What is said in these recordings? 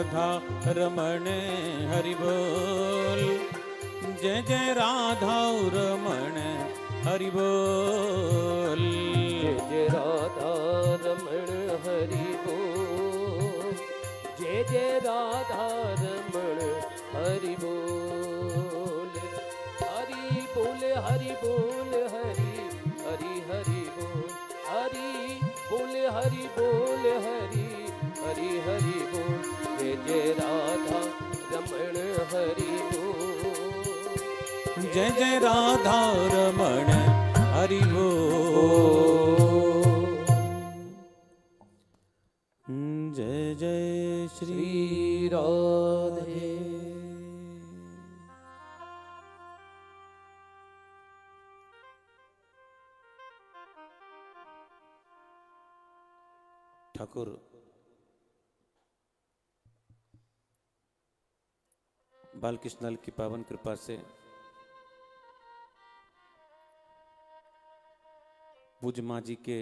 राधा रमण हरि बोल, जय जय राधा रमण हरि बोल, जय जय राधा रमण हरि बोल, जय जय राधा रमण हरि बोल, हरि बोल हरि बोल हरि हरि हरि बोल, हरि बोल हरि बोल हरि हरि हरि बोल, जय जय राधा रमण हरि बोल, जय जय राधा रमण हरि बोल, जय जय श्री राधे। ठाकुर बालकृष्ण लाल की पावन कृपा से पूज्य माँ जी के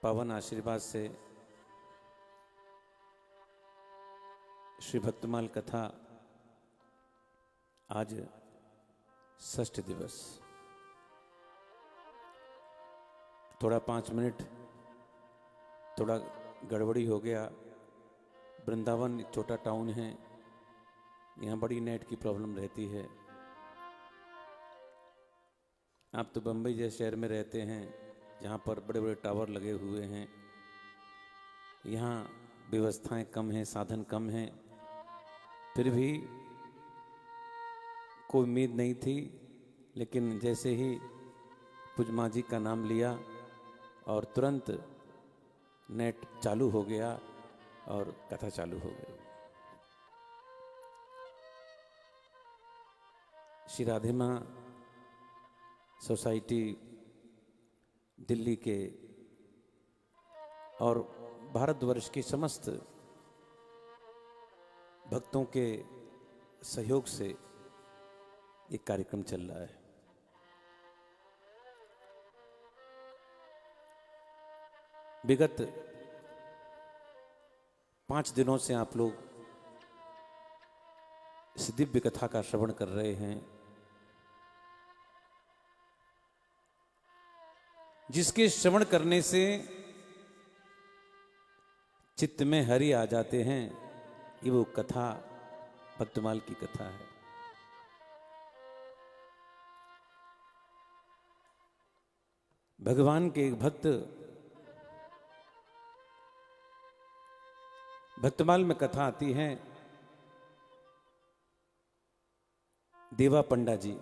पावन आशीर्वाद से श्री भक्तमाल कथा आज षष्ठ दिवस। थोड़ा 5 मिनट थोड़ा गड़बड़ी हो गया। वृंदावन एक छोटा टाउन है, यहाँ बड़ी नेट की प्रॉब्लम रहती है। आप तो बम्बई जैसे शहर में रहते हैं जहाँ पर बड़े बड़े टावर लगे हुए हैं, यहाँ व्यवस्थाएं कम हैं, साधन कम हैं, फिर भी कोई उम्मीद नहीं थी। लेकिन जैसे ही पूज्य माँ जी का नाम लिया और तुरंत नेट चालू हो गया और कथा चालू हो गई। श्री राधे माँ सोसाइटी दिल्ली के और भारतवर्ष के समस्त भक्तों के सहयोग से एक कार्यक्रम चल रहा है। विगत 5 दिनों से आप लोग इस दिव्य कथा का श्रवण कर रहे हैं, जिसके श्रवण करने से चित्त में हरि आ जाते हैं। ये वो कथा भक्तमाल की कथा है। भगवान के एक भक्त भक्तमाल में कथा आती है। देवा पंडा जी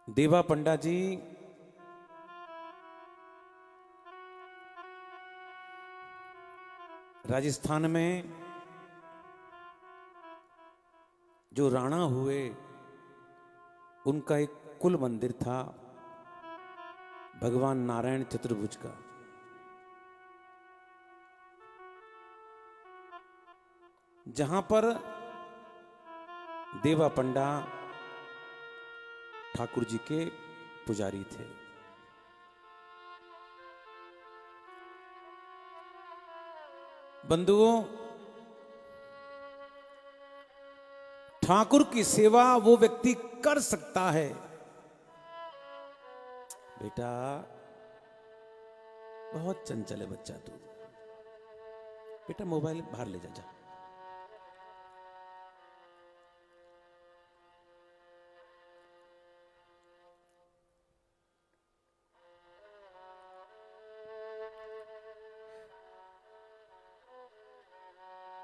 देवा पंडा जी राजस्थान में जो राणा हुए उनका एक कुल मंदिर था भगवान नारायण चतुर्भुज का। जहां पर देवा पंडा ठाकुर जी के पुजारी थे। बंधुओं, ठाकुर की सेवा वो व्यक्ति कर सकता है। बेटा बहुत चंचल है बच्चा तू, बेटा मोबाइल बाहर ले जा।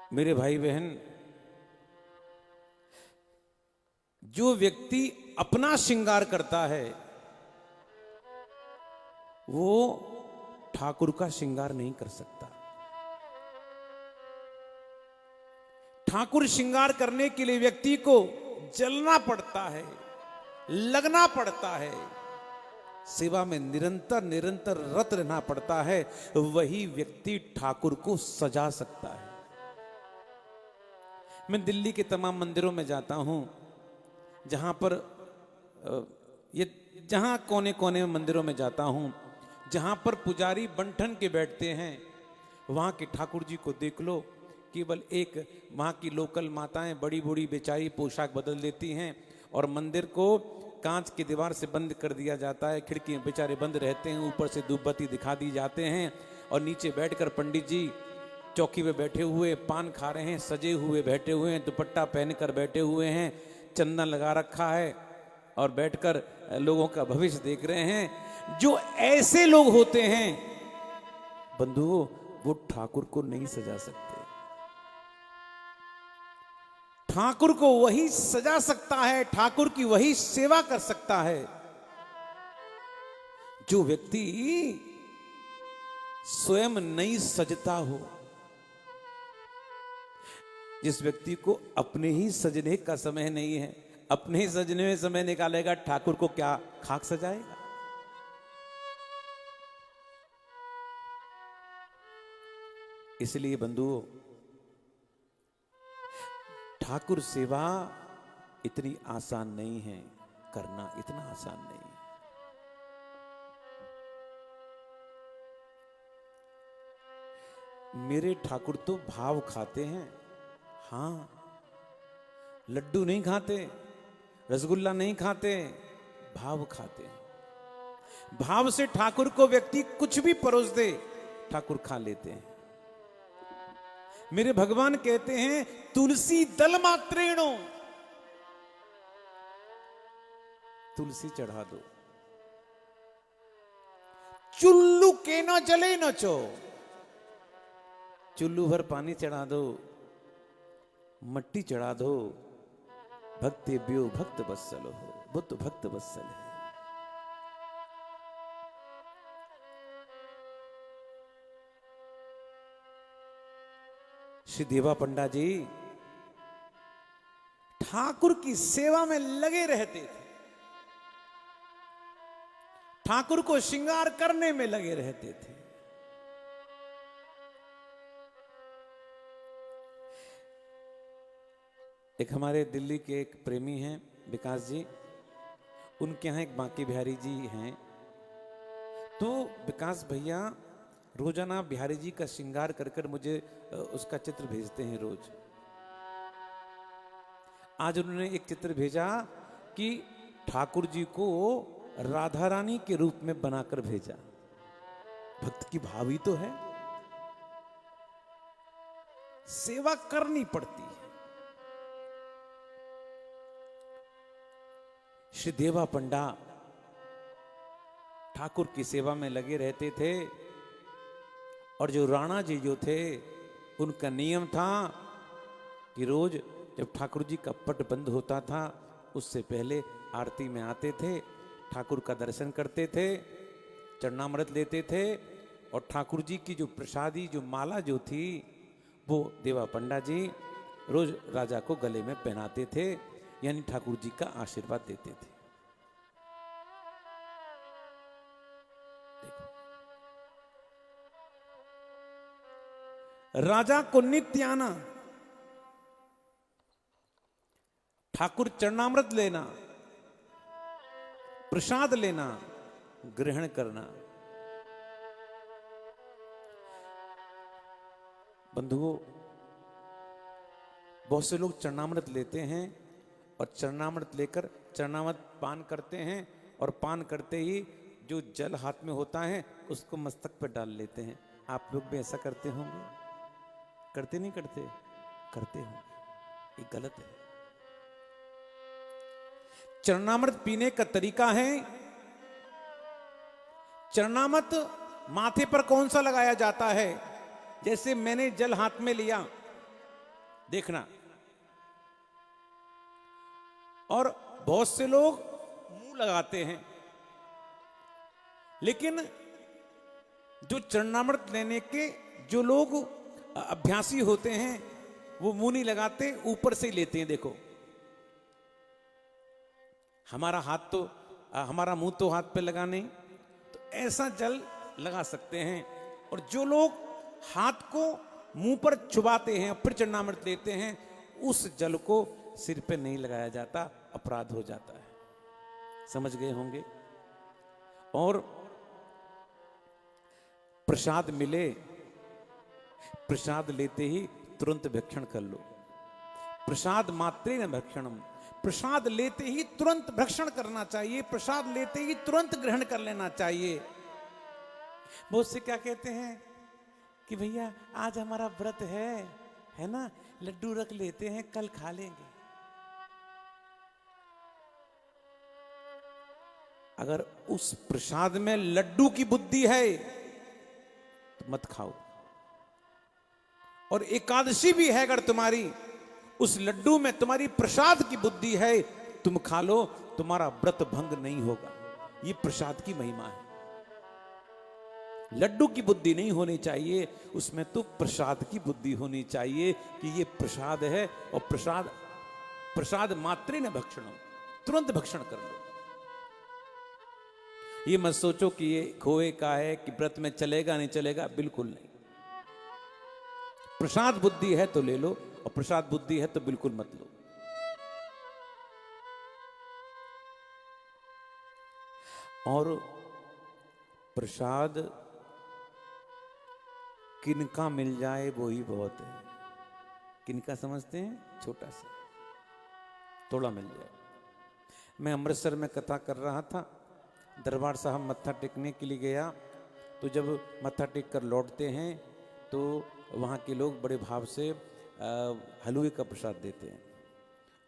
मेरे भाई बहन, जो व्यक्ति अपना श्रृंगार करता है वो ठाकुर का श्रृंगार नहीं कर सकता। ठाकुर श्रृंगार करने के लिए व्यक्ति को जलना पड़ता है, लगना पड़ता है, सेवा में निरंतर निरंतर रत रहना पड़ता है। वही व्यक्ति ठाकुर को सजा सकता है। मैं दिल्ली के तमाम मंदिरों में जाता हूं, जहां पर ये जहां कोने कोने में मंदिरों में जाता हूं, जहां पर पुजारी बंठन के बैठते हैं, वहां के ठाकुर जी को देख लो, केवल एक वहां की लोकल माताएं बड़ी बूढ़ी बेचारी पोशाक बदल देती हैं और मंदिर को कांच की दीवार से बंद कर दिया जाता है, खिड़कियां बेचारे बंद रहते हैं, ऊपर से धूप बत्ती दिखा दी जाते हैं और नीचे बैठकर पंडित जी चौकी पे बैठे हुए पान खा रहे हैं, सजे हुए बैठे हुए हैं, दुपट्टा पहनकर बैठे हुए हैं, चंदन लगा रखा है और बैठकर लोगों का भविष्य देख रहे हैं। जो ऐसे लोग होते हैं बंधुओं, वो ठाकुर को नहीं सजा सकते। ठाकुर को वही सजा सकता है, ठाकुर की वही सेवा कर सकता है जो व्यक्ति स्वयं नहीं सजता हो, जिस व्यक्ति को अपने ही सजने का समय नहीं है, अपने ही सजने में समय निकालेगा, ठाकुर को क्या खाक सजाएगा। इसलिए बंधुओं, ठाकुर सेवा इतनी आसान नहीं है, करना इतना आसान नहीं है। मेरे ठाकुर तो भाव खाते हैं, हां, लड्डू नहीं खाते, रसगुल्ला नहीं खाते, भाव खाते हैं। भाव से ठाकुर को व्यक्ति कुछ भी परोस दे, ठाकुर खा लेते हैं। मेरे भगवान कहते हैं तुलसी दल मात्रेणो, तुलसी चढ़ा दो, चुल्लू के न जले न चो, चुल्लू भर पानी चढ़ा दो, मट्टी चढ़ा दो, भक्तेभ्यो भक्त वत्सल हो, वो तो भक्त वत्सल है। श्री देवा पंडा जी ठाकुर की सेवा में लगे रहते थे, ठाकुर को श्रृंगार करने में लगे रहते थे। एक हमारे दिल्ली के एक प्रेमी हैं विकास जी, उनके यहाँ एक बांके बिहारी जी हैं, तो विकास भैया रोजाना बिहारी जी का श्रृंगार कर कर मुझे उसका चित्र भेजते हैं रोज। आज उन्होंने एक चित्र भेजा कि ठाकुर जी को राधा रानी के रूप में बनाकर भेजा। भक्त की भावी तो है, सेवा करनी पड़ती है। श्री देवा पंडा ठाकुर की सेवा में लगे रहते थे और जो राणा जी जो थे उनका नियम था कि रोज जब ठाकुर जी का पट बंद होता था उससे पहले आरती में आते थे, ठाकुर का दर्शन करते थे, चरणामृत लेते थे और ठाकुर जी की जो प्रसादी जो माला जो थी वो देवा पंडा जी रोज राजा को गले में पहनाते थे, यानी ठाकुर जी का आशीर्वाद देते थे। देखो, राजा को नित्य आना, ठाकुर चरणामृत लेना, प्रसाद लेना, ग्रहण करना। बंधुओं, बहुत से लोग चरणामृत लेते हैं और चरणामृत लेकर चरणामृत पान करते हैं और पान करते ही जो जल हाथ में होता है उसको मस्तक पर डाल लेते हैं। आप लोग भी ऐसा करते होंगे? करते नहीं करते? करते होंगे। ये गलत है। चरणामृत पीने का तरीका है, चरणामृत माथे पर कौन सा लगाया जाता है? जैसे मैंने जल हाथ में लिया, देखना, और बहुत से लोग मुंह लगाते हैं, लेकिन जो चरणामृत लेने के जो लोग अभ्यासी होते हैं वो मुंह नहीं लगाते, ऊपर से ही लेते हैं। देखो, हमारा हाथ तो हमारा मुंह तो हाथ पे लगा नहीं, तो ऐसा जल लगा सकते हैं। और जो लोग हाथ को मुंह पर चुबाते हैं फिर चरणामृत लेते हैं, उस जल को सिर पे नहीं लगाया जाता, अपराध हो जाता है। समझ गए होंगे। और प्रसाद मिले, प्रसाद लेते ही तुरंत भक्षण कर लो। प्रसाद मात्रेण भक्षणम, प्रसाद लेते ही तुरंत भक्षण करना चाहिए, प्रसाद लेते ही तुरंत ग्रहण कर लेना चाहिए। बहुत से क्या कहते हैं कि भैया आज हमारा व्रत है ना, लड्डू रख लेते हैं, कल खा लेंगे। अगर उस प्रसाद में लड्डू की बुद्धि है तो मत खाओ। और एकादशी भी है अगर तुम्हारी, उस लड्डू में तुम्हारी प्रसाद की बुद्धि है, तुम खा लो, तुम्हारा व्रत भंग नहीं होगा। ये प्रसाद की महिमा है। लड्डू की बुद्धि नहीं होनी चाहिए, उसमें तो प्रसाद की बुद्धि होनी चाहिए कि ये प्रसाद है, और प्रसाद मात्रेण भक्षणम, तुरंत भक्षण कर लो। ये मत सोचो कि ये खोए का है कि व्रत में चलेगा नहीं चलेगा, बिल्कुल नहीं। प्रसाद बुद्धि है तो ले लो, और प्रसाद बुद्धि है तो बिल्कुल मत लो। और प्रसाद किनका मिल जाए वो ही बहुत है। किनका समझते हैं? छोटा सा, थोड़ा मिल जाए। मैं अमृतसर में कथा कर रहा था, दरबार साहब मत्था टेकने के लिए गया, तो जब मत्था टेक कर लौटते हैं तो वहाँ के लोग बड़े भाव से हलवे का प्रसाद देते हैं,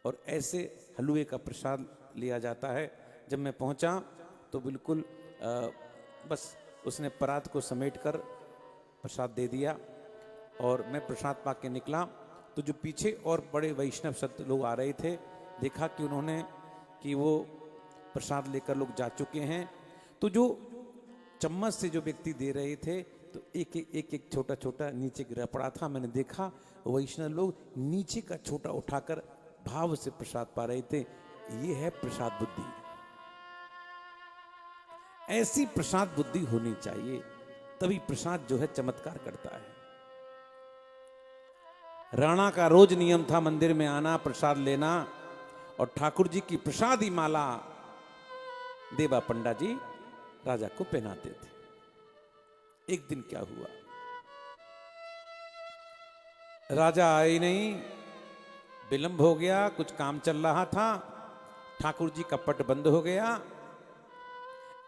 और ऐसे हलवे का प्रसाद लिया जाता है। जब मैं पहुँचा तो बिल्कुल बस उसने परात को समेट कर प्रसाद दे दिया, और मैं प्रसाद पा के निकला तो जो पीछे और बड़े वैष्णव संत लोग आ रहे थे, देखा कि उन्होंने कि वो प्रसाद लेकर लोग जा चुके हैं, तो जो चम्मच से जो व्यक्ति दे रहे थे तो एक छोटा छोटा नीचे गिरा पड़ा था। मैंने देखा वैष्णव लोग नीचे का छोटा उठाकर भाव से प्रसाद पा रहे थे। ये है प्रसाद बुद्धि। ऐसी प्रसाद बुद्धि होनी चाहिए, तभी प्रसाद जो है चमत्कार करता है। राणा का रोज नियम था मंदिर में आना, प्रसाद लेना, और ठाकुर जी की प्रसादी माला देवा पंडा जी राजा को पहनाते थे। एक दिन क्या हुआ, राजा आए नहीं, विलंब हो गया, कुछ काम चल रहा था, ठाकुर जी का पट बंद हो गया।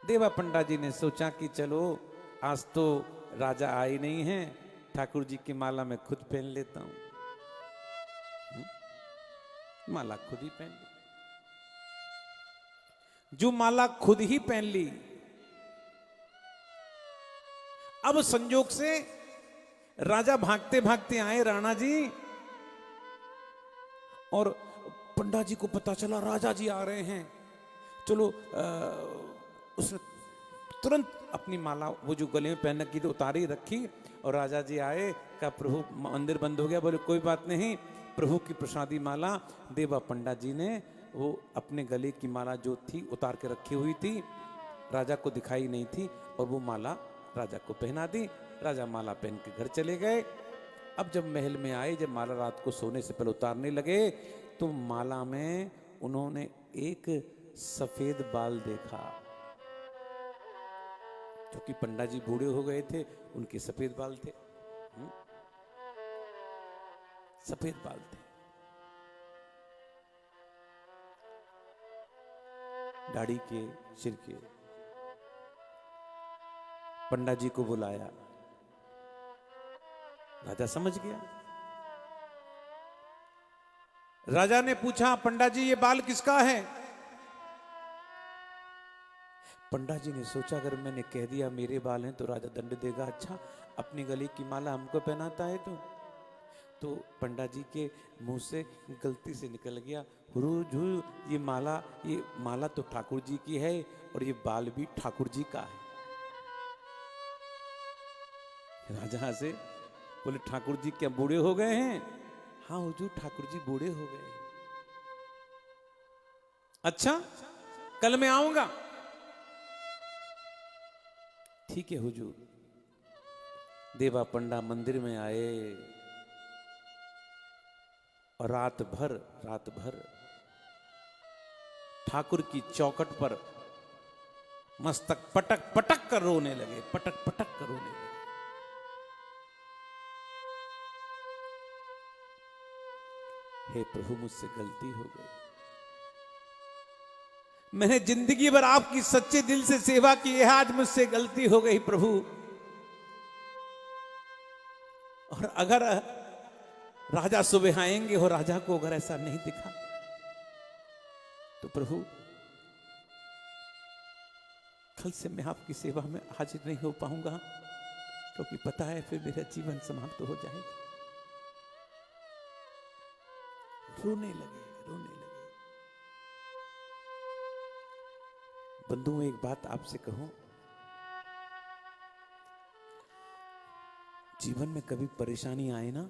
देवा पंडा जी ने सोचा कि चलो आज तो राजा आए नहीं हैं, ठाकुर जी की माला मैं खुद पहन लेता हूं। माला खुद ही पहन ली। जो माला खुद ही पहन ली, अब संजोग से राजा भागते भागते आए, राणा जी, और पंडा जी को पता चला राजा जी आ रहे हैं। चलो उसने तुरंत अपनी माला वो जो गले में पहन की थी उतारी, रखी, और राजा जी आए, कहा प्रभु मंदिर बंद हो गया। बोले कोई बात नहीं, प्रभु की प्रसादी माला देवा पंडा जी ने वो अपने गले की माला जो थी उतार के रखी हुई थी, राजा को दिखाई नहीं थी, और वो माला राजा को पहना दी। राजा माला पहन के घर चले गए। अब जब महल में आए, जब माला रात को सोने से पहले उतारने लगे, तो माला में उन्होंने एक सफेद बाल देखा। क्योंकि पंडा जी बूढ़े हो गए थे, उनके सफेद बाल थे। सफेद बाल थे। दाढ़ी के, सिर के। पंडा जी को बुलाया, राजा समझ गया। राजा ने पूछा, पंडा जी ये बाल किसका है? पंडा जी ने सोचा अगर मैंने कह दिया मेरे बाल हैं तो राजा दंड देगा। अच्छा, अपनी गले की माला हमको पहनाता है तो पंडा जी के मुंह से गलती से निकल गया, हुजूर ये माला तो ठाकुर जी की है, और ये बाल भी ठाकुर जी का है। राजा से बोले, ठाकुर जी क्या बूढ़े हो गए हैं? हाँ हुजूर, ठाकुर जी बूढ़े हो गए। अच्छा, कल मैं आऊंगा। ठीक है हुजूर। देवा पंडा मंदिर में आए, और रात भर ठाकुर की चौखट पर मस्तक पटक पटक कर रोने लगे, पटक पटक कर रोने लगे। हे प्रभु मुझसे गलती हो गई, मैंने जिंदगी भर आपकी सच्चे दिल से सेवा की है, आज मुझसे गलती हो गई प्रभु। और अगर राजा सुबह आएंगे और राजा को अगर ऐसा नहीं दिखा तो प्रभु कल से मैं आपकी सेवा में हाजिर नहीं हो पाऊंगा, क्योंकि पता है फिर मेरा जीवन समाप्त हो जाएगा। रोने लगे, रोने लगे। बंधुओं, एक बात आपसे कहूं, जीवन में कभी परेशानी आए ना,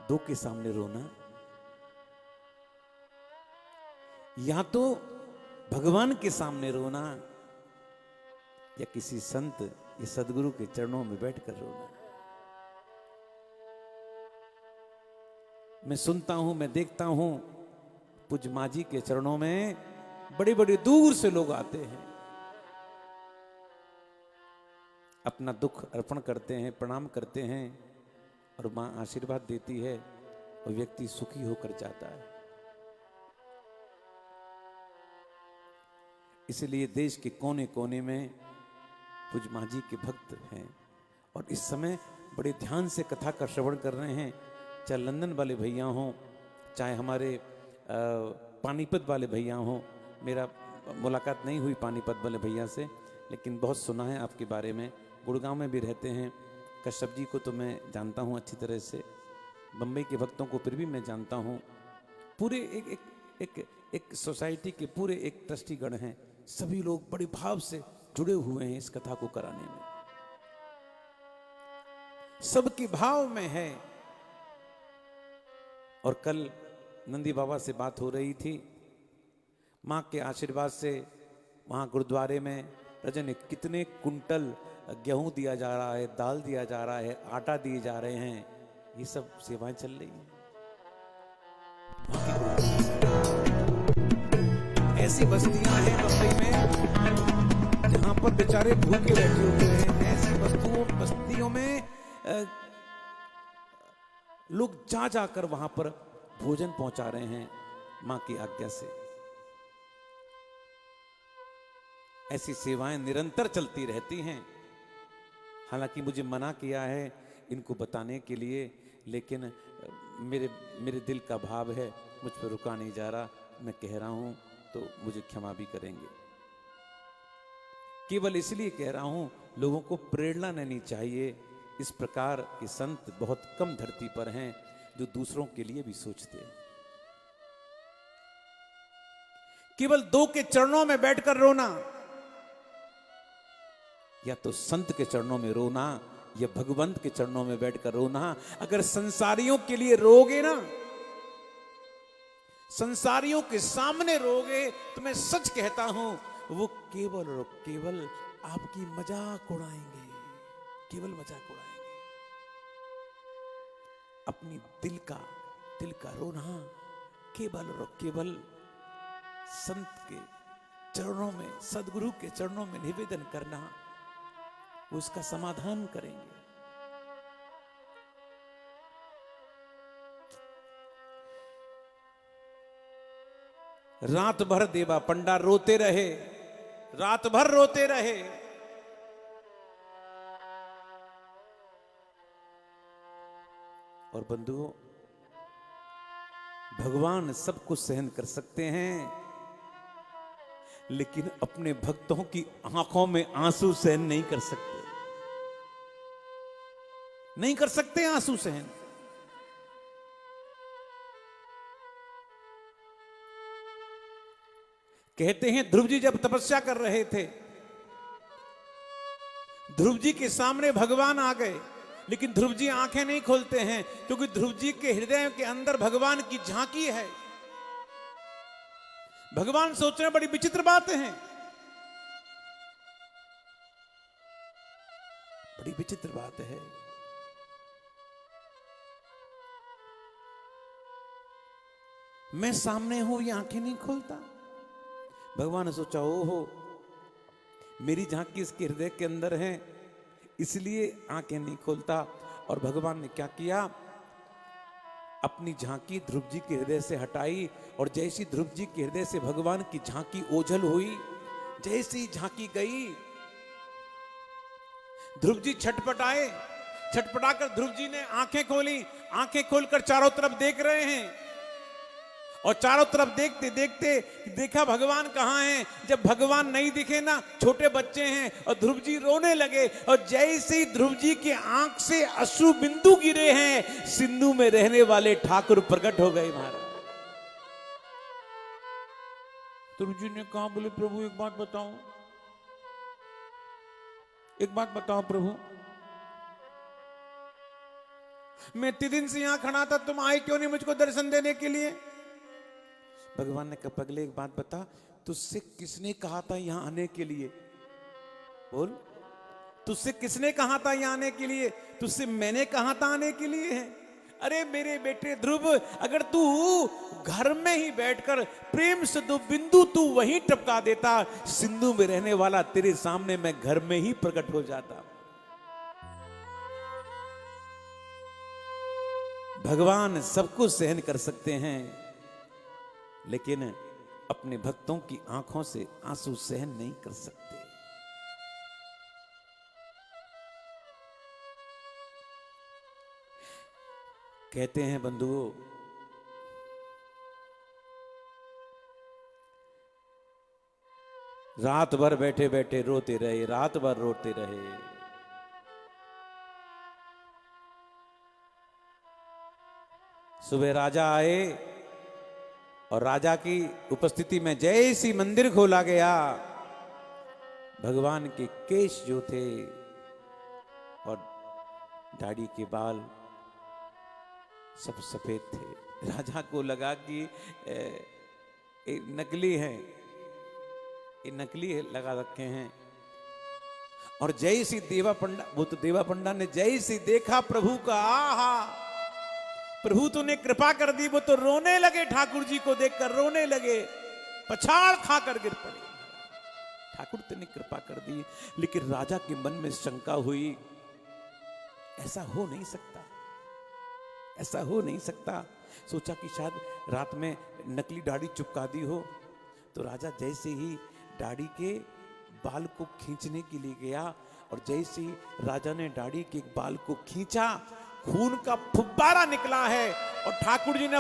दो के सामने रोना, या तो भगवान के सामने रोना या किसी संत या सदगुरु के चरणों में बैठकर रोना। मैं सुनता हूं, मैं देखता हूं, पूज्य मां जी के चरणों में बड़े बड़े दूर से लोग आते हैं, अपना दुख अर्पण करते हैं, प्रणाम करते हैं, और मां आशीर्वाद देती है और व्यक्ति सुखी होकर जाता है। इसलिए देश के कोने कोने में पूज्य मां जी के भक्त हैं और इस समय बड़े ध्यान से कथा का श्रवण कर रहे हैं। चाहे लंदन वाले भैया हों, चाहे हमारे पानीपत वाले भैया हों। मेरा मुलाकात नहीं हुई पानीपत वाले भैया से, लेकिन बहुत सुना है आपके बारे में। गुड़गांव में भी रहते हैं। कश्यप जी को तो मैं जानता हूँ अच्छी तरह से, बम्बई के भक्तों को फिर भी मैं जानता हूँ। पूरे एक सोसाइटी के पूरे एक ट्रस्टीगण हैं, सभी लोग बड़े भाव से जुड़े हुए हैं इस कथा को कराने में, सबके भाव में है। और कल नंदी बाबा से बात हो रही थी, मां के आशीर्वाद से वहां गुरुद्वारे में रजन कितने कुंटल गेहूं दिया जा रहा है, दाल दिया जा रहा है, आटा दिए जा रहे हैं, ये सब सेवाएं चल रही हैं। ऐसी बस्तियां हैं बम्बई में जहां पर बेचारे भूखे बैठे हुए हैं। ऐसी बस्तियों में लोग जा जाकर वहां पर भोजन पहुंचा रहे हैं मां की आज्ञा से। ऐसी सेवाएं निरंतर चलती रहती हैं। हालांकि मुझे मना किया है इनको बताने के लिए, लेकिन मेरे दिल का भाव है, मुझ पर रुका नहीं जा रहा। मैं कह रहा हूं तो मुझे क्षमा भी करेंगे। केवल इसलिए कह रहा हूं, लोगों को प्रेरणा लेनी चाहिए। इस प्रकार के संत बहुत कम धरती पर हैं जो दूसरों के लिए भी सोचते हैं। केवल दो के चरणों में बैठकर रोना, या तो संत के चरणों में रोना या भगवंत के चरणों में बैठकर रोना। अगर संसारियों के लिए रोगे ना, संसारियों के सामने रोगे, तो मैं सच कहता हूं वो केवल और केवल आपकी मजाक उड़ाएंगे, केवल मजाक उड़ाएंगे। अपनी दिल का रोना केवल और केवल संत के चरणों में, सदगुरु के चरणों में निवेदन करना, वो उसका समाधान करेंगे। रात भर देवा पंडा रोते रहे, रात भर रोते रहे। और बंधुओं, भगवान सब कुछ सहन कर सकते हैं, लेकिन अपने भक्तों की आंखों में आंसू सहन नहीं कर सकते, नहीं कर सकते आंसू सहन। कहते हैं ध्रुव जी जब तपस्या कर रहे थे, ध्रुव जी के सामने भगवान आ गए, लेकिन ध्रुव जी आंखें नहीं खोलते हैं, क्योंकि ध्रुव जी के हृदय के अंदर भगवान की झांकी है। भगवान सोच रहे हैं बड़ी विचित्र बातें हैं, बड़ी विचित्र बात है। मैं सामने हूं, ये आंखें नहीं खोलता। भगवान ने सोचा, ओहो, मेरी झांकी इसके हृदय के अंदर है, इसलिए आंखें नहीं खोलता। और भगवान ने क्या किया, अपनी झांकी ध्रुव जी के हृदय से हटाई और जैसी ध्रुव जी के हृदय से भगवान की झांकी ओझल हुई, जैसी झांकी गई, ध्रुव जी छटपटाए। छटपटाकर ध्रुव जी ने आंखें खोली। आंखें खोलकर चारों तरफ देख रहे हैं और चारों तरफ देखते देखते देखा भगवान कहां हैं। जब भगवान नहीं दिखे ना, छोटे बच्चे हैं, और ध्रुव जी रोने लगे। और जैसे ही ध्रुव जी के आंख से अश्रु बिंदु गिरे हैं, सिंधु में रहने वाले ठाकुर प्रकट हो गए महाराज। ध्रुव जी ने कहा, बोले प्रभु एक बात बताओ, एक बात बताओ प्रभु, मैं इतने दिन से यहां खड़ा था, तुम आए क्यों नहीं मुझको दर्शन देने के लिए? भगवान ने कहा, पगले एक बात बता, तुझसे किसने कहा था यहां आने के लिए? बोल, तुझसे किसने कहा था यहां आने के लिए? तुझसे मैंने कहा था आने के लिए है? अरे मेरे बेटे ध्रुव, अगर तू घर में ही बैठकर प्रेम से दो बिंदु तू वहीं टपका देता, सिंधु में रहने वाला तेरे सामने मैं घर में ही प्रकट हो जाता। भगवान सब कुछ सहन कर सकते हैं, लेकिन अपने भक्तों की आंखों से आंसू सहन नहीं कर सकते। कहते हैं बंधुओं, रात भर बैठे बैठे रोते रहे, रात भर रोते रहे। सुबह राजा आए और राजा की उपस्थिति में जैसी मंदिर खोला गया, भगवान के केश जो थे और दाढ़ी के बाल सब सफेद थे। राजा को लगा कि ये नकली है, ये नकली है, लगा रखे हैं। और जैसी देवा पंडा, वो तो देवा पंडा ने जैसी देखा प्रभु का, आहा प्रभु तूने कृपा कर दी, वो तो रोने लगे, ठाकुर जी को देखकर रोने लगे, पछाड़ खाकर गिर पड़े। ठाकुर तेने कृपा कर दी, लेकिन राजा के मन में शंका हुई, ऐसा हो नहीं सकता, ऐसा हो नहीं सकता। सोचा कि शायद रात में नकली दाढ़ी चिपका दी हो। तो राजा जैसे ही दाढ़ी के बाल को खींचने के लिए गया, और जैसे ही राजा ने दाढ़ी के बाल को खींचा, खून का फुब्बारा निकला है और ठाकुर जी ने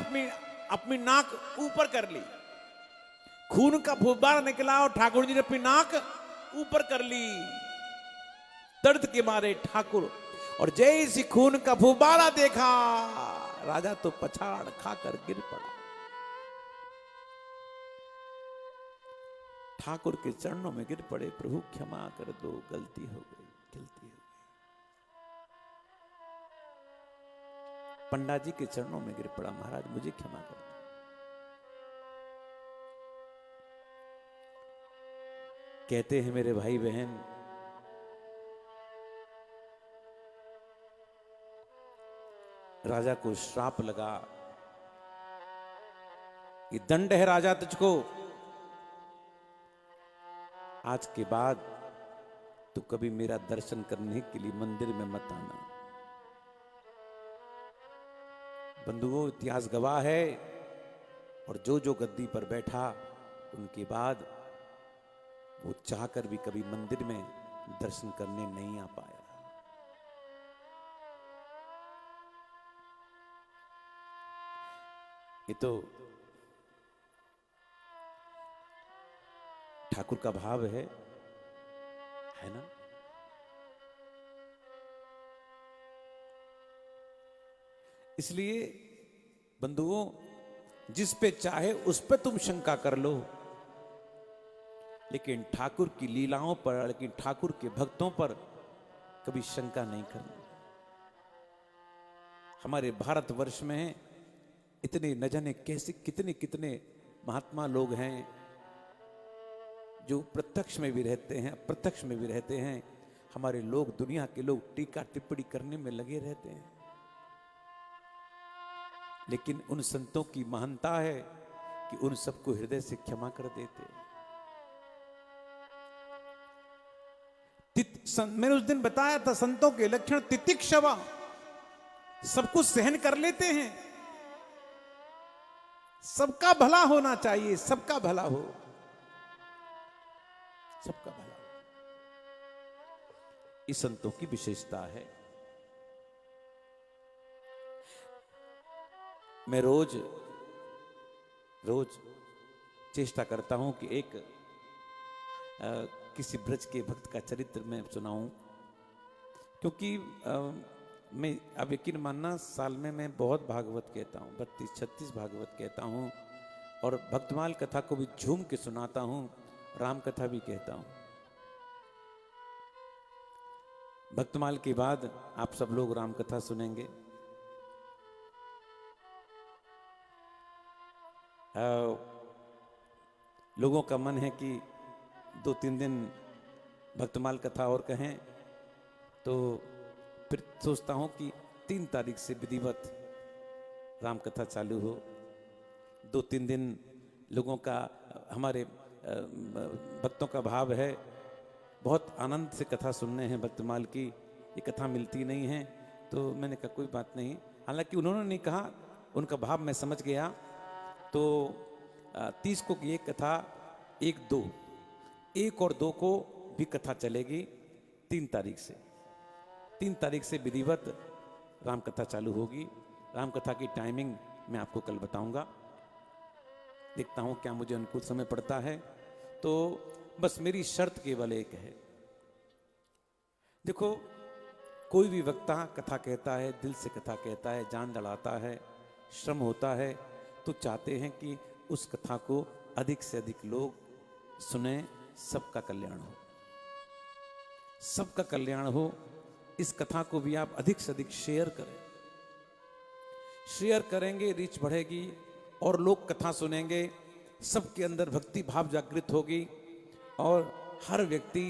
अपनी नाक ऊपर कर ली। खून का फुब्बारा निकला और ठाकुर जी ने अपनी नाक ऊपर कर ली, दर्द के मारे ठाकुर। और जैसी खून का फुब्बारा देखा, राजा तो पछाड़ खाकर गिर पड़ा। ठाकुर के चरणों में गिर पड़े, प्रभु क्षमा कर दो, गलती हो गई, गलती हो गई। पंडा जी के चरणों में गिर पड़ा, महाराज मुझे क्षमा कर दो। कहते हैं मेरे भाई बहन, राजा को श्राप लगा, ये दंड है राजा तुझको, आज के बाद तू कभी मेरा दर्शन करने के लिए मंदिर में मत आना। बंधुओं, इतिहास गवाह है, और जो जो गद्दी पर बैठा उनके बाद वो चाहकर भी कभी मंदिर में दर्शन करने नहीं आ पाया। ये तो ठाकुर का भाव है ना। इसलिए बंधुओं, जिस पे चाहे उस पे तुम शंका कर लो, लेकिन ठाकुर की लीलाओं पर, लेकिन ठाकुर के भक्तों पर कभी शंका नहीं करना। हमारे भारतवर्ष में इतने न जाने कैसे कितने कितने महात्मा लोग हैं जो प्रत्यक्ष में भी रहते हैं, अप्रत्यक्ष में भी रहते हैं। हमारे लोग, दुनिया के लोग टीका टिप्पणी करने में लगे रहते हैं, लेकिन उन संतों की महानता है कि उन सबको हृदय से क्षमा कर देते। मैंने उस दिन बताया था, संतों के लक्षण तितिक्षवा, सब कुछ सहन कर लेते हैं, सबका भला होना चाहिए, सबका भला हो, सबका भला हो। इस संतों की विशेषता है। मैं रोज चेष्टा करता हूं कि एक किसी ब्रज के भक्त का चरित्र मैं सुनाऊं, क्योंकि मैं, अब यकीन मानना, साल में मैं बहुत भागवत कहता हूं, 32-36 भागवत कहता हूं, और भक्तमाल कथा को भी झूम के सुनाता हूं, राम कथा भी कहता हूं। भक्तमाल के बाद आप सब लोग राम कथा सुनेंगे। लोगों का मन है कि 2-3 दिन भक्तमाल कथा और कहें, तो फिर सोचता हूं कि 3 तारीख से विधिवत राम कथा चालू हो। 2-3 दिन लोगों का, हमारे भक्तों का भाव है, बहुत आनंद से कथा सुनने हैं भक्तमाल की, ये कथा मिलती नहीं है। तो मैंने कहा कोई बात नहीं, हालांकि उन्होंने नहीं कहा, उनका भाव मैं समझ गया। तो 30 को ये कथा 1 और 2 को भी कथा चलेगी। 3 तारीख से विधिवत राम कथा चालू होगी। राम कथा की टाइमिंग मैं आपको कल बताऊंगा, देखता हूं क्या मुझे अनुकूल समय पड़ता है। तो बस मेरी शर्त केवल एक है, देखो, कोई भी वक्ता कथा कहता है, दिल से कथा कहता है, जान लड़ाता है, श्रम होता है, तो चाहते हैं कि उस कथा को अधिक से अधिक लोग सुने, सबका कल्याण हो, सबका कल्याण हो। इस कथा को भी आप अधिक से अधिक शेयर करें, शेयर करेंगे, रीच बढ़ेगी और लोग कथा सुनेंगे, सबके अंदर भक्ति भाव जागृत होगी और हर व्यक्ति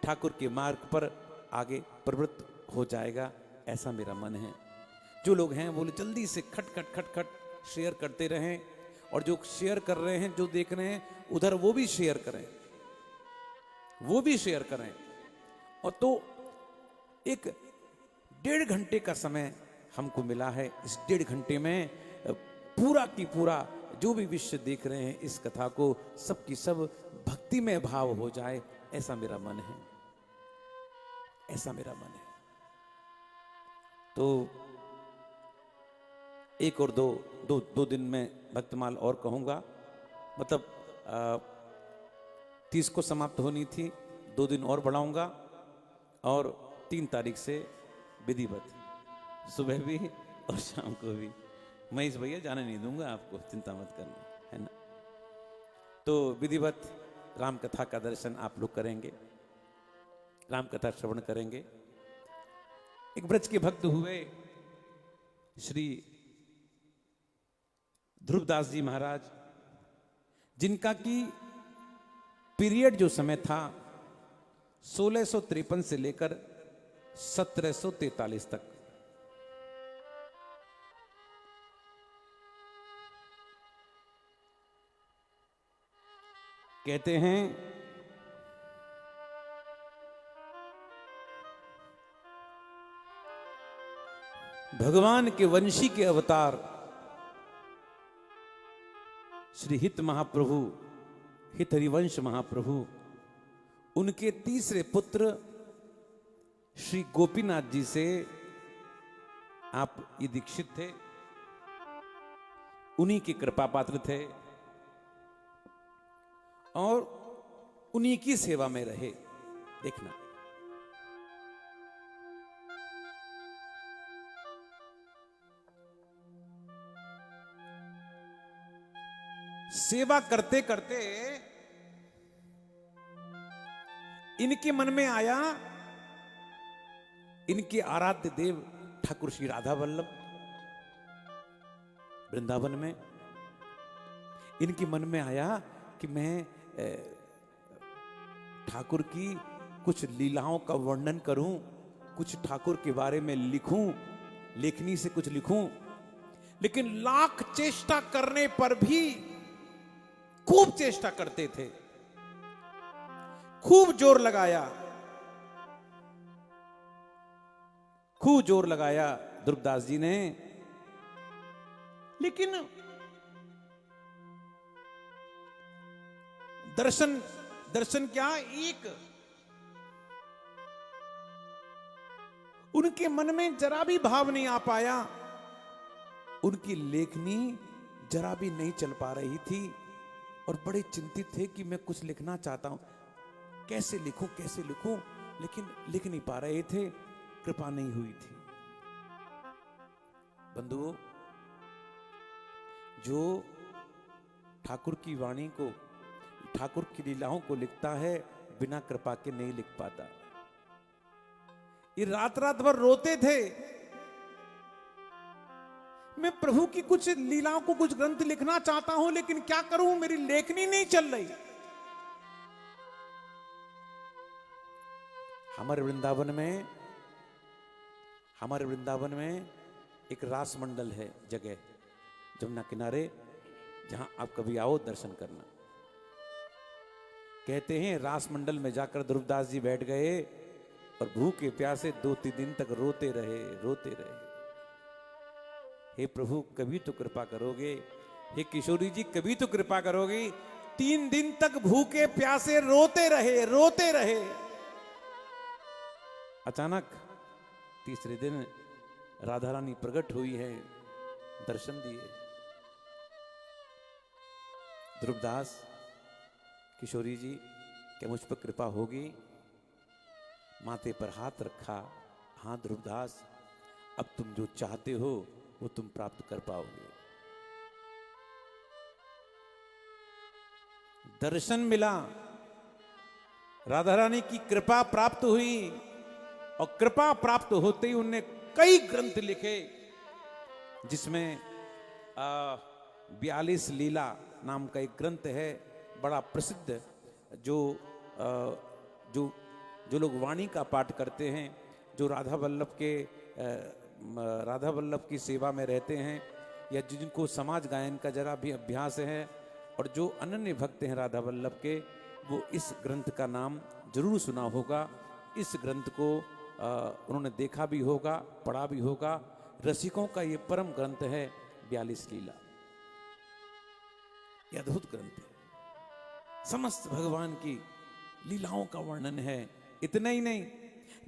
ठाकुर के मार्ग पर आगे प्रवृत्त हो जाएगा, ऐसा मेरा मन है। जो लोग हैं वो जल्दी से खट शेयर करते रहें, और जो शेयर कर रहे हैं, जो देख रहे हैं उधर, वो भी शेयर करें, वो भी शेयर करें। और तो एक 1.5 घंटे का समय हमको मिला है। इस 1.5 घंटे में पूरा की पूरा जो भी विश्व देख रहे हैं इस कथा को, सब की सब भक्ति में भाव हो जाए, ऐसा मेरा मन है, ऐसा मेरा मन है। तो 1 और 2 दिन में भक्तमाल और कहूंगा, मतलब 30 को समाप्त होनी थी, 2 दिन और बढ़ाऊंगा, और 3 तारीख से विधिवत, सुबह भी और शाम को भी। महेश भैया जाने नहीं दूंगा आपको, चिंता मत करना, है ना। तो विधिवत राम कथा का दर्शन आप लोग करेंगे, राम कथा श्रवण करेंगे। एक ब्रज के भक्त हुए श्री ध्रुवदास जी महाराज, जिनका की पीरियड जो समय था 1653 से लेकर 1743 तक, कहते हैं भगवान के वंशी के अवतार श्री हित महाप्रभु, हित हरिवंश महाप्रभु, उनके तीसरे पुत्र श्री गोपीनाथ जी से आप ये दीक्षित थे, उन्हीं के कृपा पात्र थे और उन्हीं की सेवा में रहे। देखना, सेवा करते करते इनके मन में आया, इनके आराध्य देव ठाकुर श्री राधा वल्लभ वृंदावन में, इनके मन में आया कि मैं ठाकुर की कुछ लीलाओं का वर्णन करूं, कुछ ठाकुर के बारे में लिखूं, लेखनी से कुछ लिखूं। लेकिन लाख चेष्टा करने पर भी, खूब चेष्टा करते थे, खूब जोर लगाया, खूब जोर लगाया ध्रुवदास जी ने, लेकिन दर्शन, दर्शन क्या? एक। उनके मन में जरा भी भाव नहीं आ पाया, उनकी लेखनी जरा भी नहीं चल पा रही थी और बड़े चिंतित थे कि मैं कुछ लिखना चाहता हूं, कैसे लिखूं कैसे लिखूं, लेकिन लिख नहीं पा रहे थे, कृपा नहीं हुई थी। बंधुओं, जो ठाकुर की वाणी को, ठाकुर की लीलाओं को लिखता है, बिना कृपा के नहीं लिख पाता। ये रात रात भर रोते थे, मैं प्रभु की कुछ लीलाओं को, कुछ ग्रंथ लिखना चाहता हूं, लेकिन क्या करूं, मेरी लेखनी नहीं चल रही। हमारे वृंदावन में एक रास मंडल है, जगह जमुना किनारे, जहां आप कभी आओ दर्शन करना। कहते हैं रास मंडल में जाकर ध्रुवदास जी बैठ गए और भूखे प्यासे 2-3 दिन तक रोते रहे। हे प्रभु, कभी तो कृपा करोगे, हे किशोरी जी कभी तो कृपा करोगे। 3 दिन तक भूखे प्यासे रोते रहे। अचानक तीसरे दिन राधा रानी प्रकट हुई है, दर्शन दिए। ध्रुवदास, किशोरी जी, क्या मुझ पर कृपा होगी? माथे पर हाथ रखा, हाँ ध्रुवदास, अब तुम जो चाहते हो वो तुम प्राप्त कर पाओगे। दर्शन मिला, राधा रानी की कृपा प्राप्त हुई, और कृपा प्राप्त होते ही उन्होंने कई ग्रंथ लिखे, जिसमें 42 लीला नाम का एक ग्रंथ है, बड़ा प्रसिद्ध, जो लोग वाणी का पाठ करते हैं, जो राधा वल्लभ की सेवा में रहते हैं, या जिनको समाज गायन का जरा भी अभ्यास है, और जो अनन्य भक्त हैं राधा वल्लभ के, वो इस ग्रंथ का नाम जरूर सुना होगा। इस ग्रंथ को उन्होंने देखा भी होगा, पढ़ा भी होगा। रसिकों का ये परम ग्रंथ है 42 लीला। यह अद्भुत ग्रंथ है, समस्त भगवान की लीलाओं का वर्णन है। इतना ही नहीं,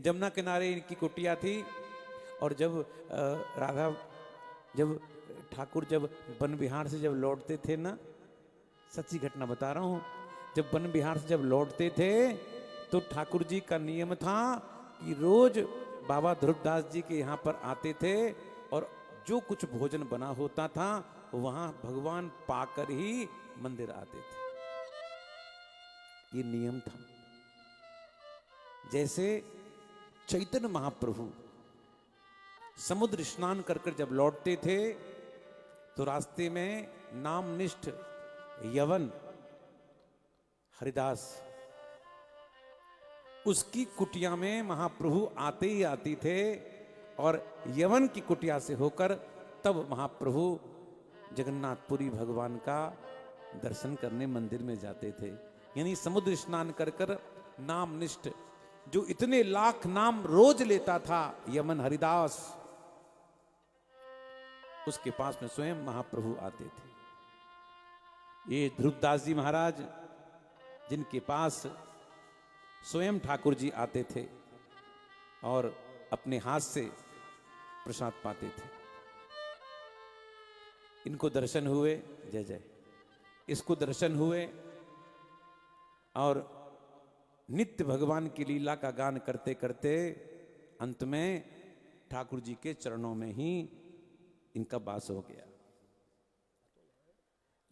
जमुना किनारे इनकी कुटिया थी, और जब ठाकुर जब वन विहार से जब लौटते थे ना, सच्ची घटना बता रहा हूं, जब वन विहार से जब लौटते थे तो ठाकुर जी का नियम था कि रोज बाबा ध्रुवदास जी के यहाँ पर आते थे, और जो कुछ भोजन बना होता था वहां भगवान पाकर ही मंदिर आते थे। ये नियम था। जैसे चैतन्य महाप्रभु समुद्र स्नान कर कर जब लौटते थे, तो रास्ते में नामनिष्ठ यवन हरिदास, उसकी कुटिया में महाप्रभु आते ही आती थे, और यवन की कुटिया से होकर तब महाप्रभु जगन्नाथपुरी भगवान का दर्शन करने मंदिर में जाते थे। यानी समुद्र स्नान कर कर नामनिष्ठ, जो इतने लाख नाम रोज लेता था यमन हरिदास, उसके पास में स्वयं महाप्रभु आते थे। ये ध्रुवदास जी महाराज, जिनके पास स्वयं ठाकुर जी आते थे और अपने हाथ से प्रसाद पाते थे। इनको दर्शन हुए, जय जय, इसको दर्शन हुए, और नित्य भगवान की लीला का गान करते करते अंत में ठाकुर जी के चरणों में ही इनका वास हो गया।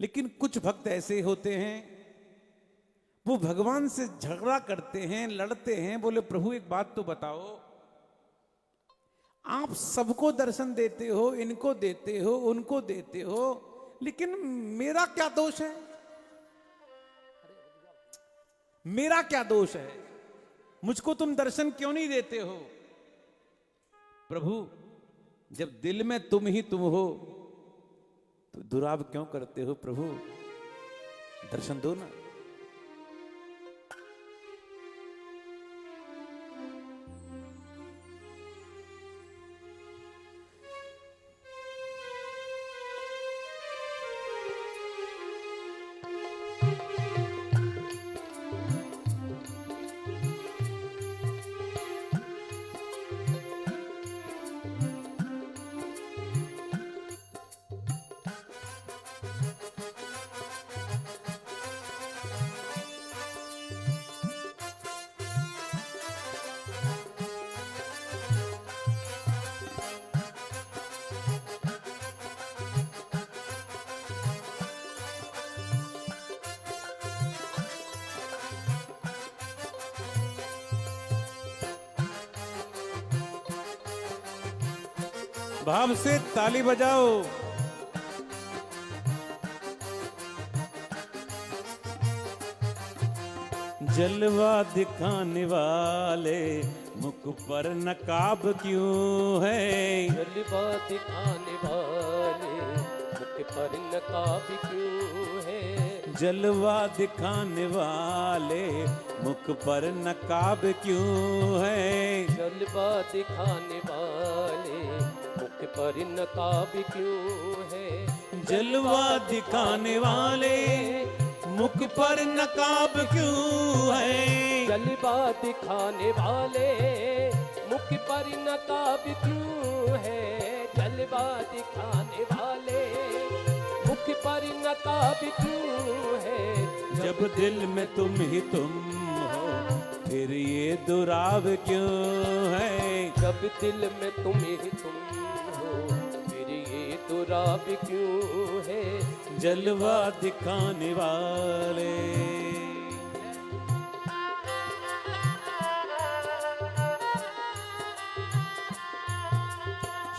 लेकिन कुछ भक्त ऐसे होते हैं, वो भगवान से झगड़ा करते हैं, लड़ते हैं, बोले प्रभु एक बात तो बताओ, आप सबको दर्शन देते हो, इनको देते हो, उनको देते हो, लेकिन मेरा क्या दोष है? मेरा क्या दोष है? मुझको तुम दर्शन क्यों नहीं देते हो? प्रभु, जब दिल में तुम ही तुम हो तो दुराव क्यों करते हो? प्रभु दर्शन दो ना। भाव से ताली बजाओ। जलवा दिखाने वाले मुख पर नकाब क्यों है? जलवा दिखाने वाले मुख पर नकाब क्यों है? जलवा दिखाने वाले मुख पर नकाब क्यों है? जलवा दिखाने वाले मुख पर नकाब क्यों है? जलवा दिखाने वाले मुख पर नकाब क्यों है? जलवा दिखाने वाले मुख पर नकाब क्यों है? जलवा दिखाने वाले मुख पर नकाब क्यों है? जब दिल में तुम ही तुम हो फिर ये दुराव क्यों है? जब दिल में तुम ही तुम हो फिर ये दुराब क्यों है? जलवा दिखाने वाले।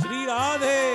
श्री राधे।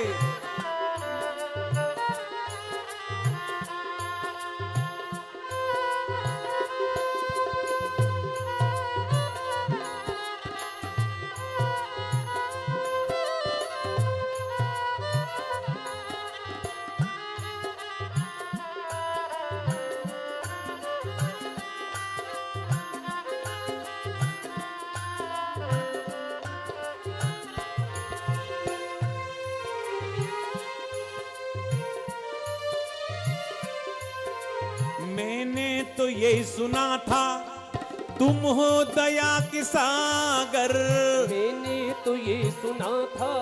मैंने तो यही सुना था तुम हो दया के सागर। मैंने तो ये सुना था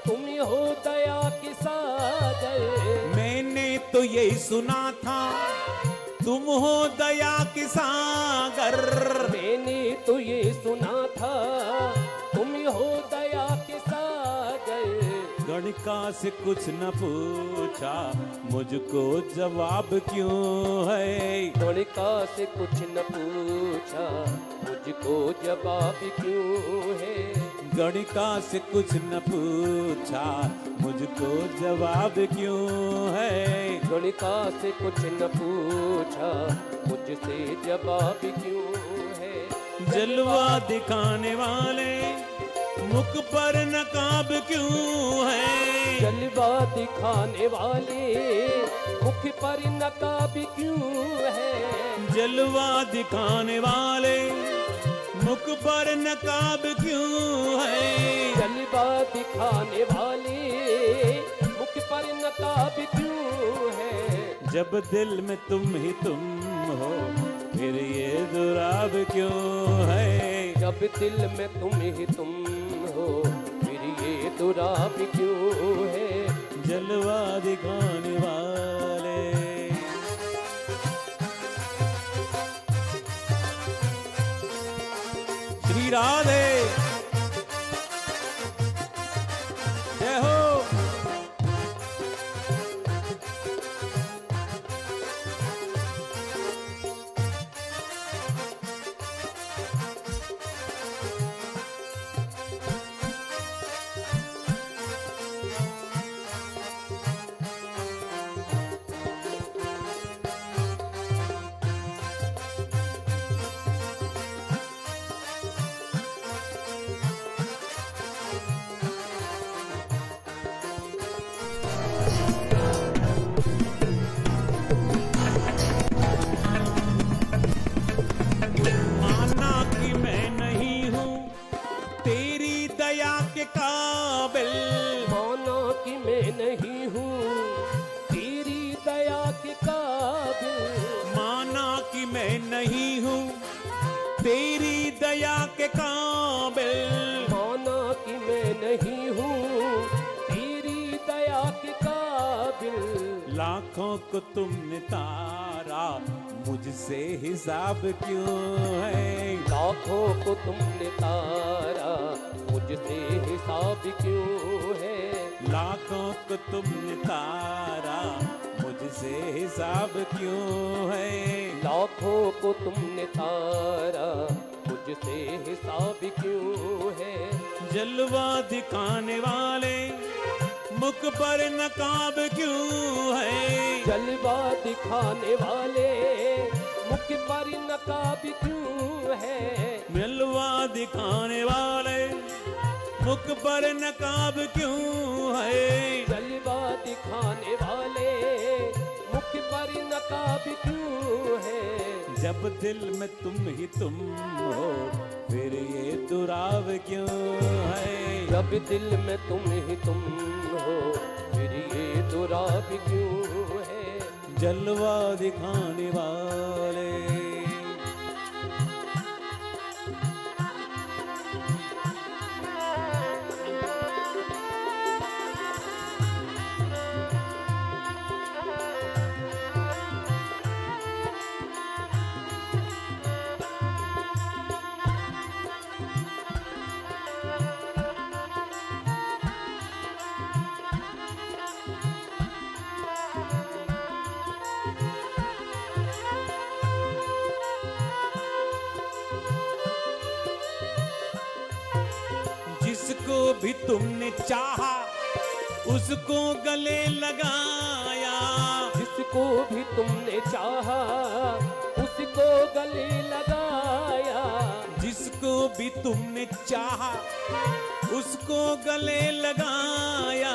तुम हो दया के सागर। मैंने तो यही सुना था तुम हो दया के सागर। मैंने तो ये सुना था तुम हो दया के सागर। गणिका से कुछ न पूछा मुझको जवाब क्यों है? गणिका से कुछ न पूछा मुझको जवाब क्यों है? गणिका से कुछ न पूछा मुझको जवाब क्यों है? गणिका से कुछ न पूछा मुझसे जवाब क्यों है? जलवा दिखाने वाले मुख पर नकाब क्यों है? जलवा दिखाने वाले मुख पर नकाब क्यों है? जलवा दिखाने वाले मुख पर नकाब क्यों है? जलवा दिखाने वाले मुख पर नकाब क्यों है? जब दिल में तुम ही तुम हो फिर ये दुराब क्यों है? जब दिल में तुम ही तुम हो फिर ये दुराब क्यों है? जलवा दिखाने वाले। श्री राधे। जय हो। के काबिल, माना कि मैं नहीं हूँ तेरी दया के काबिल, माना कि मैं नहीं हूँ तेरी दया के काबिल, माना कि मैं नहीं हूँ तेरी दया के काबिल। लाखों को तुमने तारा मुझसे हिसाब क्यों है, लाखों को तुमने तारा मुझसे हिसाब क्यों है, लाखों को तुमने तारा मुझसे हिसाब क्यों है, लाखों को तुमने तारा मुझसे हिसाब क्यों है। जलवा दिखाने वाले मुख पर नकाब क्यों है? जलवा दिखाने वाले मुख पर नकाब क्यों है? जलवा दिखाने वाले मुख पर नकाब क्यों है? जलवा दिखाने वाले मुख पर नकाब क्यों है? जब दिल में तुम ही तुम हो फिर ये दुराव क्यों है? जब दिल में तुम ही तुम हो फिर ये दुराब क्यों है? जलवा दिखाने वाले। जिसको भी तुमने चाहा उसको गले लगाया। जिसको भी तुमने चाहा उसको गले लगाया। जिसको भी तुमने चाहा उसको गले लगाया।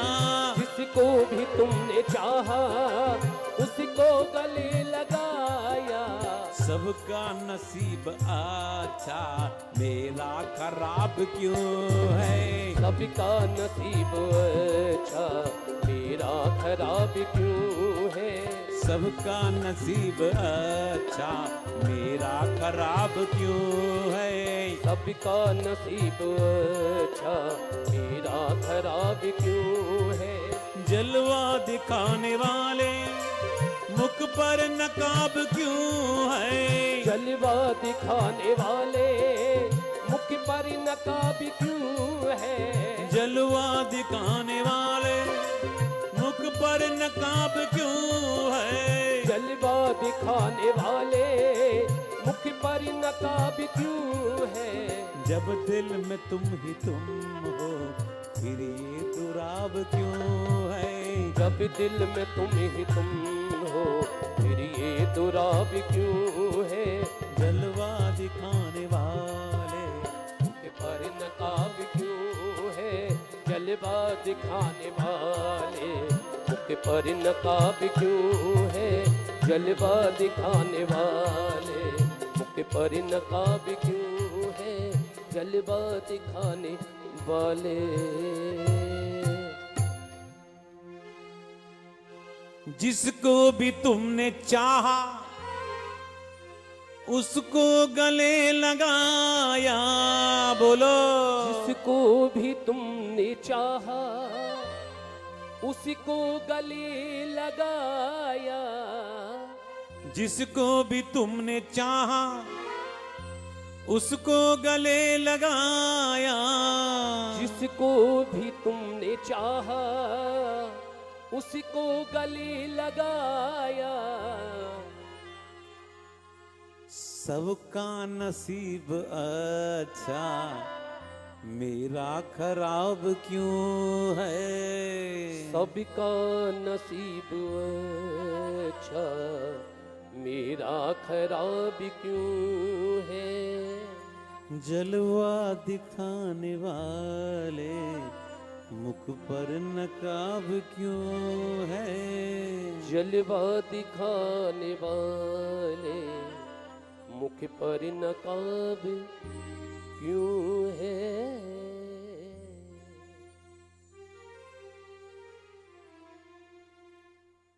जिसको भी तुमने चाहा उसको गले लगाया। सबका नसीब अच्छा मेरा खराब क्यों है? सबका नसीब अच्छा मेरा खराब क्यों है? सबका नसीब अच्छा मेरा खराब क्यों है? सबका नसीब अच्छा मेरा खराब क्यों है? जलवा दिखाने वाले मुख पर नकाब क्यों है? जलवा दिखाने वाले मुख पर नकाब क्यों है? जलवा दिखाने वाले मुख पर नकाब क्यों है? जलवा दिखाने वाले मुख पर नकाब क्यों है? जब दिल में तुम ही तुम हो फिर ये दुराब क्यों है? जब दिल में तुम ही तुम हो फिर ये दुराब क्यों है? जलवा दिखाने वाले मुख पर नकाब क्यों है? जलवा दिखाने वाले मुख पर नकाब क्यों है? जलवा दिखाने वाले मुख पर नकाब क्यों है? जलवा दिखाने वाले। जिसको भी तुमने चाहा उसको गले लगाया। बोलो। जिसको भी तुमने चाहा उसको गले लगाया। जिसको भी तुमने चाहा उसको गले लगाया। जिसको भी तुमने चाहा उसको गले लगाया। सबका नसीब अच्छा मेरा खराब क्यों है? सबका नसीब अच्छा मेरा खराब क्यों है? जलवा दिखाने वाले मुख पर नकाब क्यों है? जलवा दिखाने वाले मुख पर नकाब क्यों है?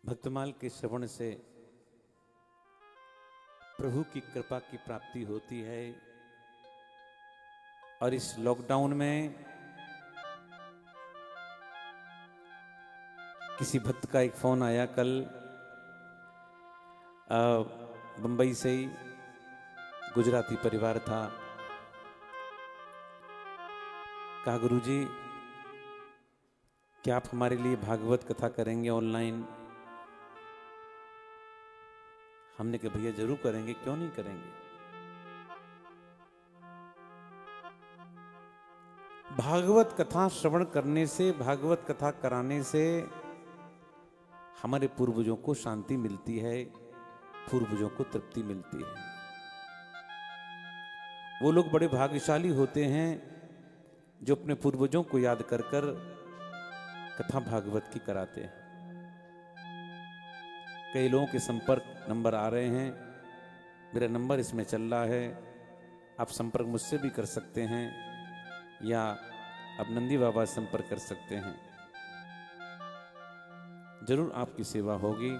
भक्तमाल के श्रवण से प्रभु की कृपा की प्राप्ति होती है। और इस लॉकडाउन में किसी भक्त का एक फोन आया कल बंबई से ही, गुजराती परिवार था। कहा गुरुजी क्या आप हमारे लिए भागवत कथा करेंगे ऑनलाइन? हमने कहा भैया जरूर करेंगे, क्यों नहीं करेंगे। भागवत कथा श्रवण करने से, भागवत कथा कराने से हमारे पूर्वजों को शांति मिलती है, पूर्वजों को तृप्ति मिलती है। वो लोग बड़े भाग्यशाली होते हैं जो अपने पूर्वजों को याद कर कर कथा भागवत की कराते हैं। कई लोगों के संपर्क नंबर आ रहे हैं, मेरा नंबर इसमें चल रहा है, आप संपर्क मुझसे भी कर सकते हैं या आप नंदी बाबा से संपर्क कर सकते हैं। जरूर आपकी सेवा होगी,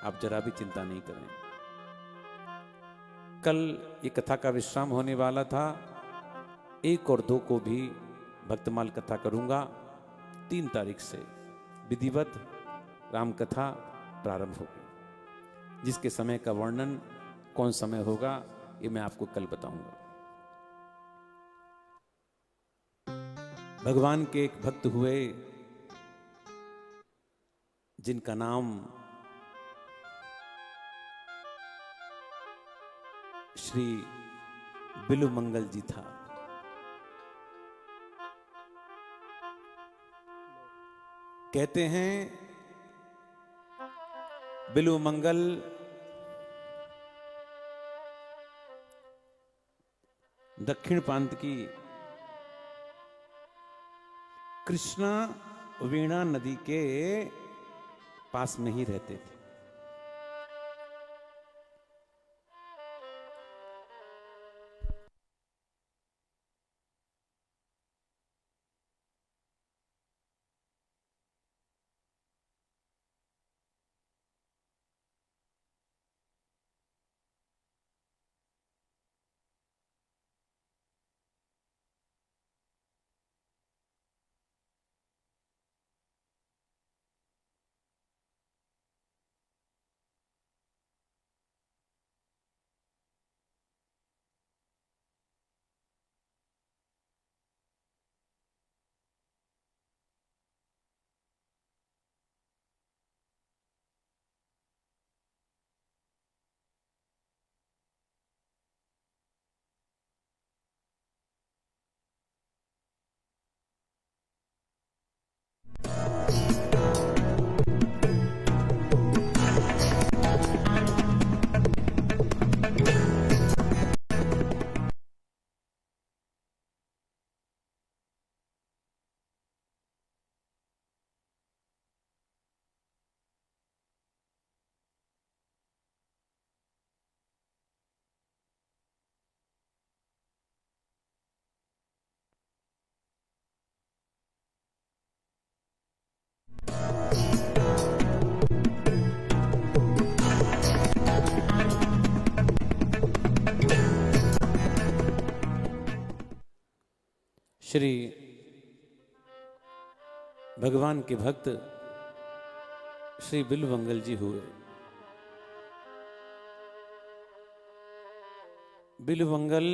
आप जरा भी चिंता नहीं करें। कल ये कथा का विश्राम होने वाला था, 1 और 2 को भी भक्तमाल कथा करूंगा। 3 तारीख से विधिवत राम कथा प्रारंभ होगी, जिसके समय का वर्णन कौन समय होगा ये मैं आपको कल बताऊंगा। भगवान के एक भक्त हुए जिनका नाम श्री बिल्वमंगल जी था। कहते हैं बिल्वमंगल दक्षिण प्रांत की कृष्णा वीणा नदी के पास में ही रहते थे। श्री भगवान के भक्त श्री बिल्वमंगल जी हुए। बिल्वमंगल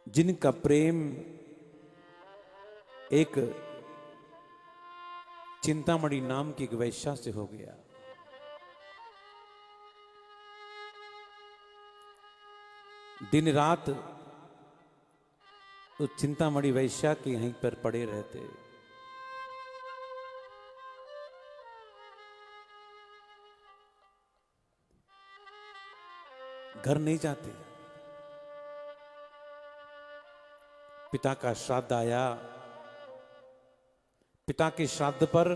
जिनका प्रेम एक चिंतामणि नाम की एक वैश्या से हो गया। दिन रात तो चिंतामणि वैश्या के यहीं पर पड़े रहते। घर नहीं जाते। पिता का श्राद्ध आया, पिता के श्राद्ध पर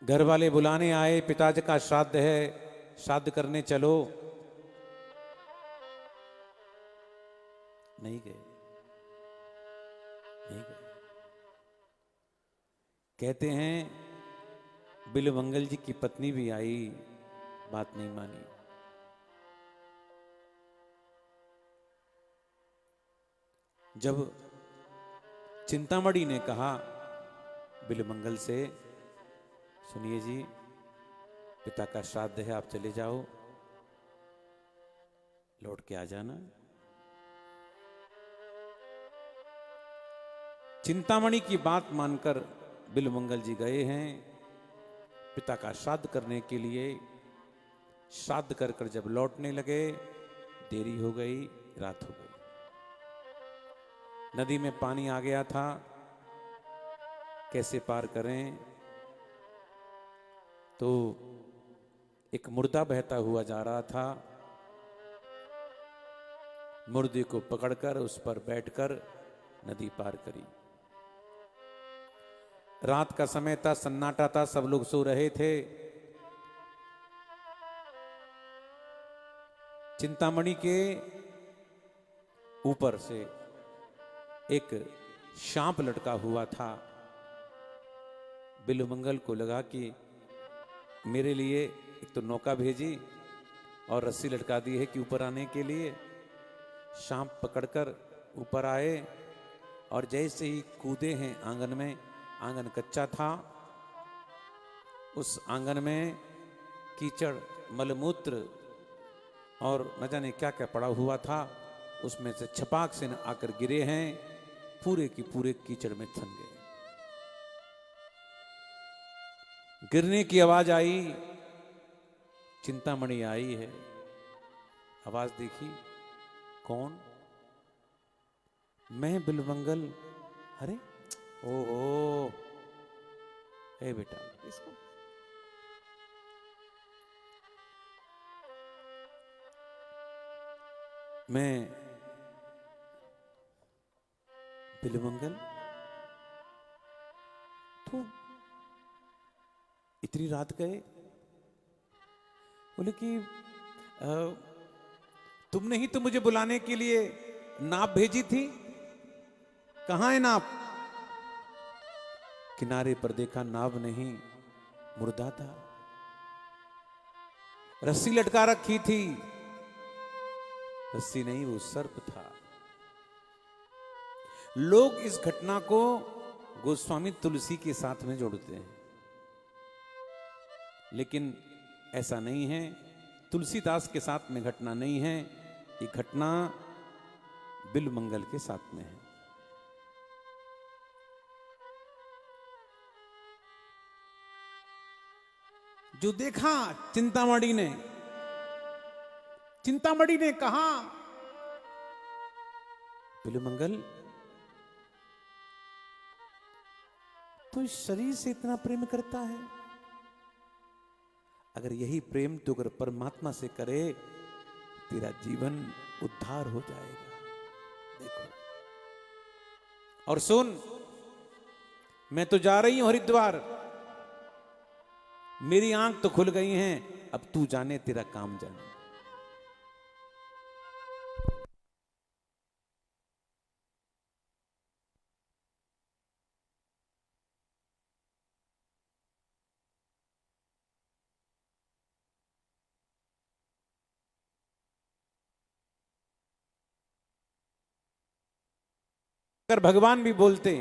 घर वाले बुलाने आए, पिताजी का श्राद्ध है, श्राद्ध करने चलो। नहीं गए, नहीं गए। कहते हैं बिल्वमंगल जी की पत्नी भी आई, बात नहीं मानी। जब चिंतामणि ने कहा बिल्वमंगल से, सुनिए जी, पिता का श्राद्ध है, आप चले जाओ, लौट के आ जाना। चिंतामणि की बात मानकर बिल्वमंगल जी गए हैं। पिता का श्राद्ध करने के लिए श्राद्ध कर कर जब लौटने लगे, देरी हो गई, रात हो गई। नदी में पानी आ गया था, कैसे पार करें? तो एक मुर्दा बहता हुआ जा रहा था। मुर्दे को पकड़कर उस पर बैठकर नदी पार करी। रात का समय था, सन्नाटा था, सब लोग सो रहे थे। चिंतामणि के ऊपर से एक सांप लटका हुआ था। बिल्वमंगल को लगा कि मेरे लिए एक तो नौका भेजी और रस्सी लटका दी है कि ऊपर आने के लिए। सांप पकड़कर ऊपर आए और जैसे ही कूदे हैं आंगन में, आंगन कच्चा था, उस आंगन में कीचड़, मलमूत्र और न जाने क्या क्या पड़ा हुआ था, उसमें से छपाक से न आकर गिरे हैं, पूरे की पूरे कीचड़ में थन गए। गिरने की आवाज आई, चिंतामणि आई है। आवाज देखी, कौन? मैं बिल्वमंगल। अरे ओहो, ए बेटा, इसको मैं बिल्वमंगल, तो इतनी रात गए? बोले कि तुमने ही तो मुझे बुलाने के लिए नाव भेजी थी, कहां है नाव? किनारे पर देखा, नाव नहीं, मुर्दा था। रस्सी लटका रखी थी, रस्सी नहीं, वो सर्प था। लोग इस घटना को गोस्वामी तुलसी के साथ में जोड़ते हैं, लेकिन ऐसा नहीं है। तुलसीदास के साथ में घटना नहीं है, ये घटना बिल्वमंगल के साथ में है। जो देखा चिंतामणि ने कहा, बिल्वमंगल तो इस शरीर से इतना प्रेम करता है, अगर यही प्रेम तो अगर परमात्मा से करे, तेरा जीवन उद्धार हो जाएगा। देखो, और सुन, मैं तो जा रही हूं हरिद्वार, मेरी आंख तो खुल गई हैं, अब तू जाने तेरा काम जाने। अगर भगवान भी बोलते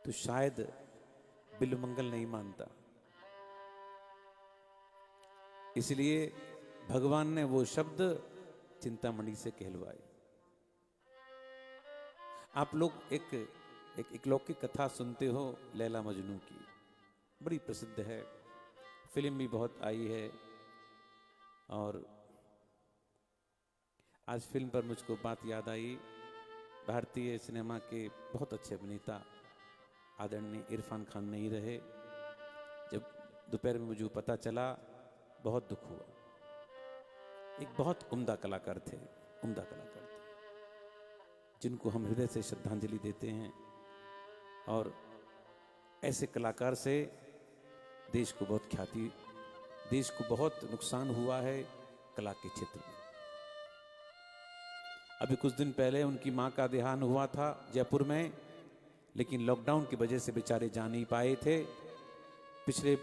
तो शायद बिल्वमंगल नहीं मानता। इसलिए भगवान ने वो शब्द चिंतामणि से कहलवाए। आप लोग एक लौकिक कथा सुनते हो लैला मजनू की, बड़ी प्रसिद्ध है, फिल्म भी बहुत आई है। और आज फिल्म पर मुझको बात याद आई, भारतीय सिनेमा के बहुत अच्छे अभिनेता आदरणीय इरफान खान नहीं रहे। जब दोपहर में मुझे पता चला, बहुत दुख हुआ। एक बहुत उम्दा कलाकार थे, जिनको हम हृदय से श्रद्धांजलि देते हैं। और ऐसे कलाकार से देश को बहुत ख्याति, देश को बहुत नुकसान हुआ है कला के क्षेत्र में। अभी कुछ दिन पहले उनकी मां का देहांत हुआ था जयपुर में, लेकिन लॉकडाउन की वजह से बेचारे जा नहीं पाए थे। पिछले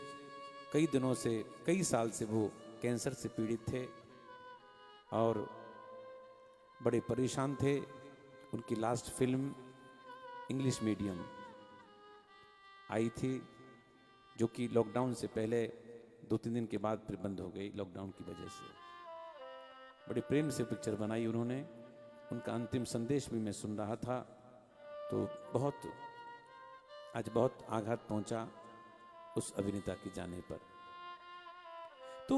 कई दिनों से, कई साल से वो कैंसर से पीड़ित थे और बड़े परेशान थे। उनकी last film English medium I थी, जो कि लॉकडाउन से पहले 2-3 दिन के बाद फिर बंद हो गई लॉकडाउन की वजह से। बड़े प्रेम से पिक्चर बनाई उन्होंने। उनका अंतिम संदेश भी मैं सुन रहा था, तो आज बहुत आघात पहुंचा उस अभिनेता के जाने पर। तो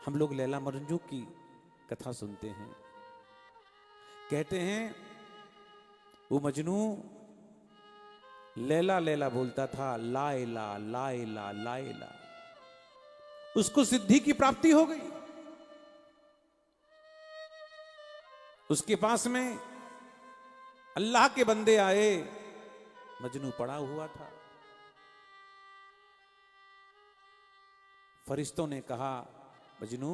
हम लोग लैला मजनू की कथा सुनते हैं, कहते हैं वो मजनू लैला लैला बोलता था, लाइला लाइला लाइला। उसको सिद्धि की प्राप्ति हो गई। उसके पास में अल्लाह के बंदे आए, मजनू पड़ा हुआ था। फरिश्तों ने कहा, मजनू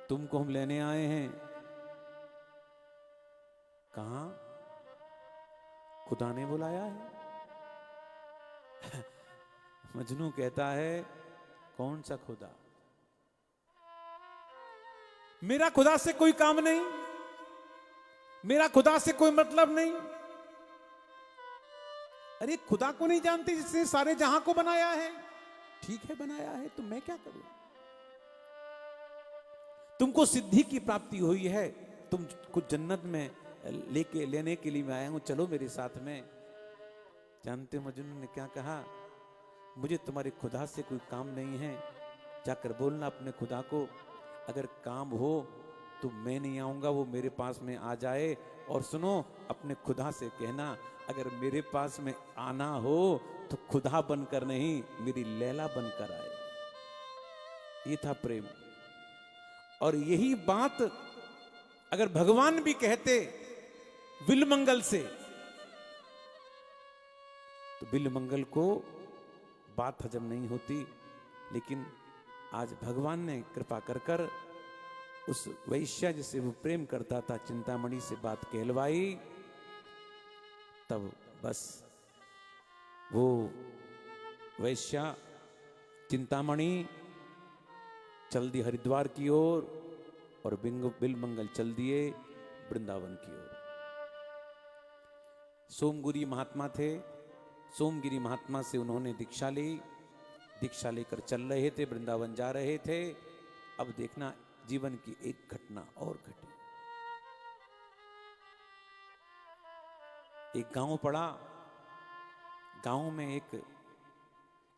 तुमको हम लेने आए हैं। कहां? खुदा ने बुलाया है। मजनू कहता है, कौन सा खुदा? मेरा खुदा से कोई काम नहीं, मेरा खुदा से कोई मतलब नहीं। अरे खुदा को नहीं जानते जिसने सारे जहां को बनाया है? ठीक है बनाया है, तो मैं क्या करूं? तुमको सिद्धि की प्राप्ति हुई है, तुम कुछ जन्नत में लेने के लिए मैं आया हूं, चलो मेरे साथ में। जानते हो मजनू ने क्या कहा? मुझे तुम्हारे खुदा से कोई काम नहीं है, जाकर बोलना अपने खुदा को, अगर काम हो तो मैं नहीं आऊंगा, वो मेरे पास में आ जाए। और सुनो, अपने खुदा से कहना, अगर मेरे पास में आना हो तो खुदा बनकर नहीं, मेरी लैला बनकर आए। ये था प्रेम। और यही बात अगर भगवान भी कहते बिलमंगल से, तो बिलमंगल को बात हजम नहीं होती। लेकिन आज भगवान ने कृपा कर कर उस वैश्या जिसे वो प्रेम करता था, चिंतामणि से बात कहलवाई। तब बस वो वैश्या चिंतामणि चल दी हरिद्वार की ओर, और बिलमंगल चल दिए वृंदावन की ओर। सोमगिरी महात्मा थे, सोमगिरी महात्मा से उन्होंने दीक्षा ली। दीक्षा लेकर चल रहे थे, वृंदावन जा रहे थे। अब देखना, जीवन की एक घटना और घटी। एक गांव पड़ा। गांव में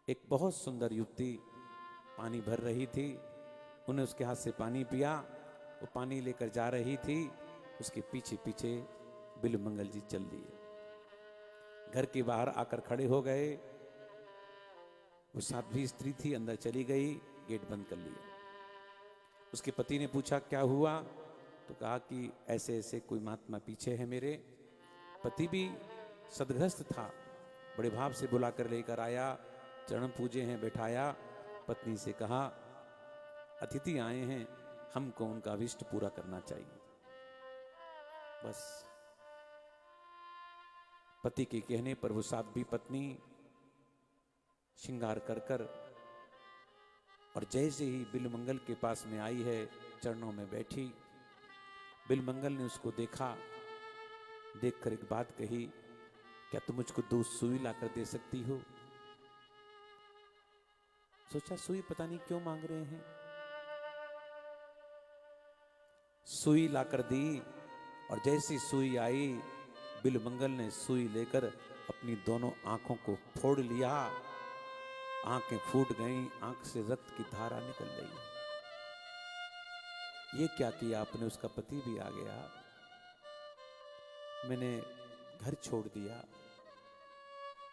एक बहुत सुंदर युवती पानी भर रही थी। उन्हें उसके हाथ से पानी पिया। वो पानी लेकर जा रही थी, उसके पीछे पीछे बिलमंगल जी चल दिए। घर के बाहर आकर खड़े हो गए। वो साध्वी स्त्री थी, अंदर चली गई, गेट बंद कर लिया। उसके पति ने पूछा क्या हुआ, तो कहा कि ऐसे ऐसे कोई महात्मा पीछे है मेरे। पति भी सदग्रस्त था, बड़े भाव से बुलाकर लेकर आया, चरण पूजे हैं, बैठाया। पत्नी से कहा, अतिथि आए हैं, हमको उनका अभिष्ट पूरा करना चाहिए। बस पति के कहने पर वो साध्वी पत्नी श्रृंगार कर कर, और जैसे ही बिलमंगल के पास में आई है, चरणों में बैठी। बिलमंगल ने उसको देखा, देखकर एक बात कही, क्या तुम मुझको 2 सुई लाकर दे सकती हो? सोचा सुई पता नहीं क्यों मांग रहे हैं। सुई लाकर दी, और जैसी सुई आई, बिलमंगल ने सुई लेकर अपनी दोनों आंखों को फोड़ लिया। आंखें फूट गईं, आंख से रक्त की धारा निकल रही। ये क्या किया आपने? उसका पति भी आ गया। मैंने घर छोड़ दिया,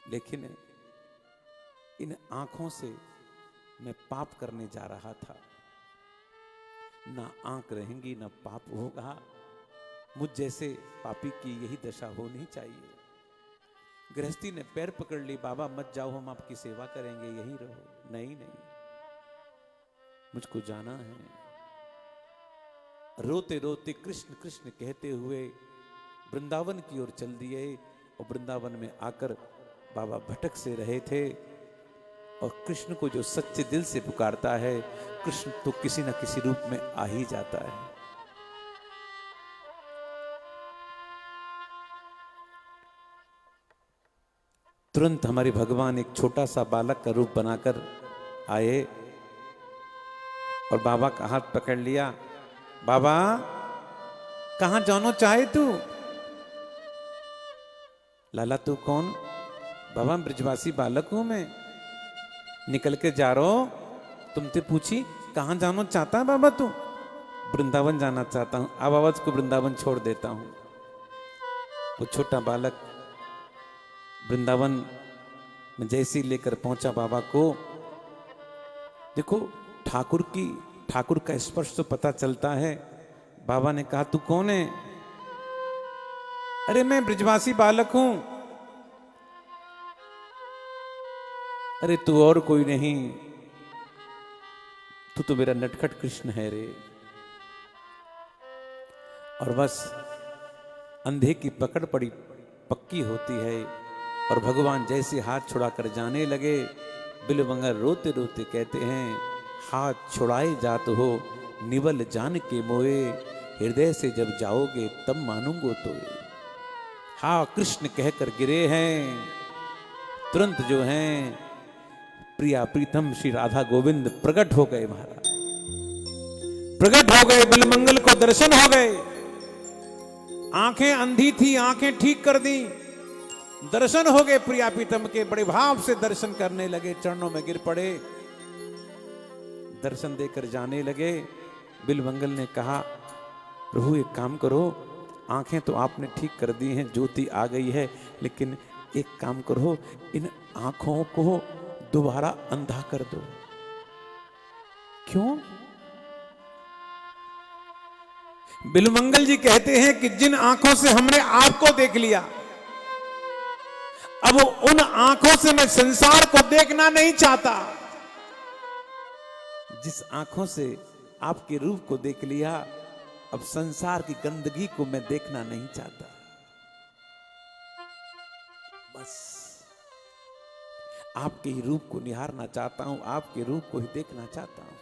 लेकिन इन आंखों से मैं पाप करने जा रहा था। ना आंख रहेंगी, ना पाप होगा। मुझ जैसे पापी की यही दशा होनी चाहिए। गृहस्थी ने पैर पकड़ ली, बाबा मत जाओ, हम आपकी सेवा करेंगे, यहीं रहो। नहीं नहीं, मुझको जाना है। रोते रोते कृष्ण कृष्ण कहते हुए वृंदावन की ओर चल दिए। और वृंदावन में आकर बाबा भटक से रहे थे। और कृष्ण को जो सच्चे दिल से पुकारता है, कृष्ण तो किसी न किसी रूप में आ ही जाता है। तुरंत हमारे भगवान एक छोटा सा बालक का रूप बनाकर आए और बाबा का हाथ पकड़ लिया। बाबा कहां जानो चाहे तू? लाला तू कौन? बाबा ब्रजवासी बालक हूं मैं, निकल के जा रहा हूं। तुमसे पूछी कहां जाना चाहता है बाबा तू? वृंदावन जाना चाहता हूं। अब आवाज को वृंदावन छोड़ देता हूं। वो छोटा बालक वृंदावन में जैसे ही लेकर पहुंचा बाबा को, देखो ठाकुर का स्पर्श तो पता चलता है। बाबा ने कहा तू कौन है? अरे मैं ब्रजवासी बालक हूं। अरे तू और कोई नहीं, तू तो मेरा नटखट कृष्ण है रे। और बस अंधे की पकड़ पड़ी पक्की होती है। और भगवान जैसे हाथ छुड़ाकर जाने लगे, बिलवंगल रोते रोते कहते हैं, हाथ छुड़ाए जात हो निवल जान के मोए, हृदय से जब जाओगे तब मानूंगो तो। हाँ कृष्ण कहकर गिरे हैं, तुरंत जो हैं प्रिया प्रीतम श्री राधा गोविंद प्रकट हो गए। महाराज प्रकट हो गए, बिलमंगल को दर्शन हो गए। आंखें अंधी थी, आंखें ठीक कर दी, दर्शन हो गए प्रिया प्रीतम के। बड़े भाव से दर्शन करने लगे, चरणों में गिर पड़े, दर्शन देकर जाने लगे। बिलमंगल ने कहा प्रभु एक काम करो, आंखें तो आपने ठीक कर दी हैं, ज्योति आ गई है, लेकिन एक काम करो, इन आंखों को दोबारा अंधा कर दो। क्यों? बिलमंगल जी कहते हैं कि जिन आंखों से हमने आपको देख लिया, अब उन आंखों से मैं संसार को देखना नहीं चाहता। जिस आंखों से आपके रूप को देख लिया, अब संसार की गंदगी को मैं देखना नहीं चाहता। बस आपके ही रूप को निहारना चाहता हूं, आपके रूप को ही देखना चाहता हूं।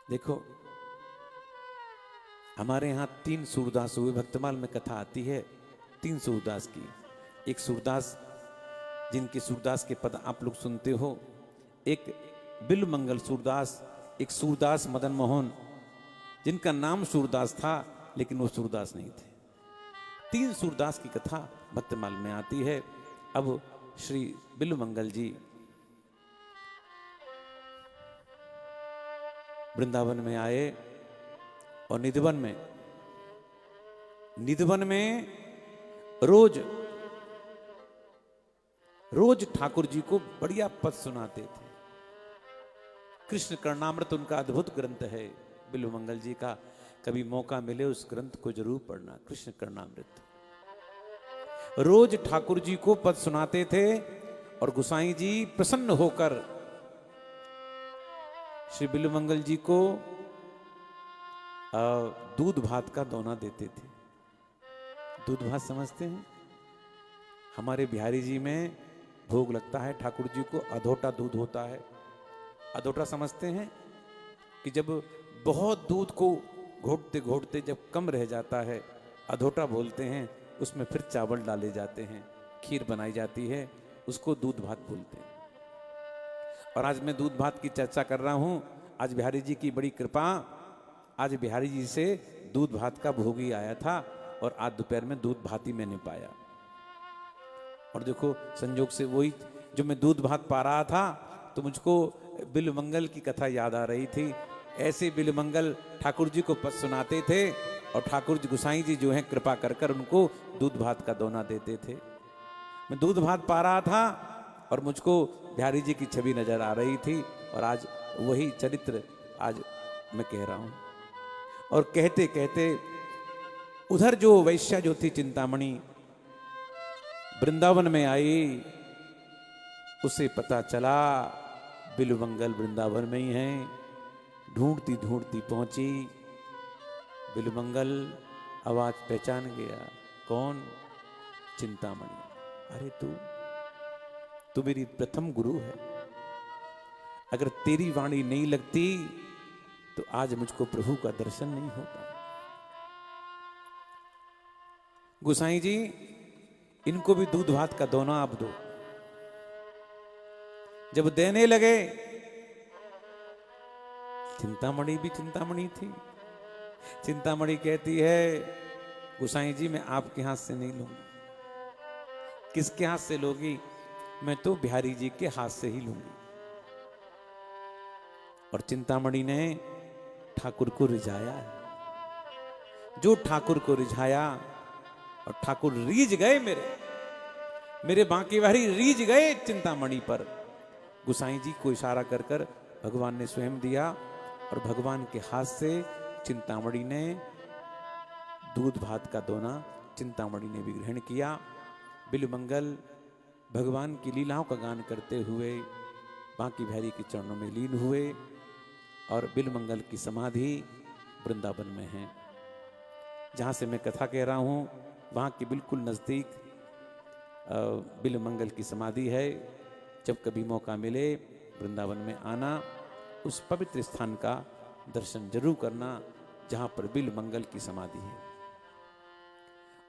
देखो हमारे यहां 3 सूरदास हुए, भक्तमाल में कथा आती है 3 सूरदास की। एक सूरदास जिनके सूरदास के पद आप लोग सुनते हो, एक बिलमंगल सूरदास, एक सूरदास मदन मोहन जिनका नाम सूरदास था लेकिन वो सूरदास नहीं थे। 3 सूरदास की कथा भक्तमाल में आती है। अब श्री बिलमंगल जी वृंदावन में आए और निधवन में रोज ठाकुर जी को बढ़िया पद सुनाते थे। कृष्ण कर्णामृत उनका अद्भुत ग्रंथ है बिल्वमंगल जी का। कभी मौका मिले उस ग्रंथ को जरूर पढ़ना, कृष्ण कर्णामृत। रोज ठाकुर जी को पद सुनाते थे और गोसाई जी प्रसन्न होकर श्री बिल्वमंगल जी को दूध भात का दोना देते थे। दूध भात समझते हैं? हमारे बिहारी जी में भोग लगता है ठाकुर जी को, अधोटा दूध होता है। अधोटा समझते हैं कि जब बहुत दूध को घोटते घोटते जब कम रह जाता है, अधोटा बोलते हैं। उसमें फिर चावल डाले जाते हैं, खीर बनाई जाती है, उसको दूध भात बोलते हैं। और आज मैं दूध भात की चर्चा कर रहा हूं। आज बिहारी जी की बड़ी कृपा, आज बिहारी जी से दूध भात का भोग ही आया था और आज दोपहर में दूध भात ही मैंने पाया। और देखो संयोग से वही जो मैं दूध भात पा रहा था तो मुझको बिल्वमंगल की कथा याद आ रही थी। ऐसे बिल्वमंगल ठाकुर जी को पद सुनाते थे और ठाकुर जी गोसाई जी जो है कृपा कर कर उनको दूध भात का दोना देते थे। मैं दूध भात पा रहा था और मुझको बिहारी जी की छवि नजर आ रही थी और आज वही चरित्र आज मैं कह रहा हूं। और कहते कहते उधर जो वैश्या जो थी चिंतामणि वृंदावन में आई, उसे पता चला बिल्वमंगल वृंदावन में ही हैं। ढूंढती ढूंढती पहुंची, बिल्वमंगल आवाज पहचान गया। कौन? चिंतामणि। अरे तू मेरी प्रथम गुरु है, अगर तेरी वाणी नहीं लगती तो आज मुझको प्रभु का दर्शन नहीं होता। गोसाई जी इनको भी दूध भात का दोना आप दो। जब देने लगे चिंतामणि भी चिंतामणि थी। चिंतामणि कहती है गोसाई जी मैं आपके हाथ से नहीं लूंगी। किसके हाथ से लोगी? मैं तो बिहारी जी के हाथ से ही लूंगी। और चिंतामणि ने ठाकुर को रिझाया है। जो ठाकुर को रिझाया और ठाकुर रीझ गए, मेरे बांके बिहारी रीझ गए चिंतामणि पर। गुसाई जी को इशारा कर कर भगवान ने स्वयं दिया और भगवान के हाथ से चिंतामणि ने दूध भात का दोना चिंतामणि ने भी ग्रहण किया। बिलमंगल भगवान की लीलाओं का गान करते हुए बांके बिहारी के चरणों में लीन हुए और बिलमंगल की समाधि वृंदावन में है। जहाँ से मैं कथा कह रहा हूँ वहाँ के बिल्कुल नज़दीक बिलमंगल की समाधि है। जब कभी मौका मिले वृंदावन में आना, उस पवित्र स्थान का दर्शन जरूर करना जहाँ पर बिलमंगल की समाधि है।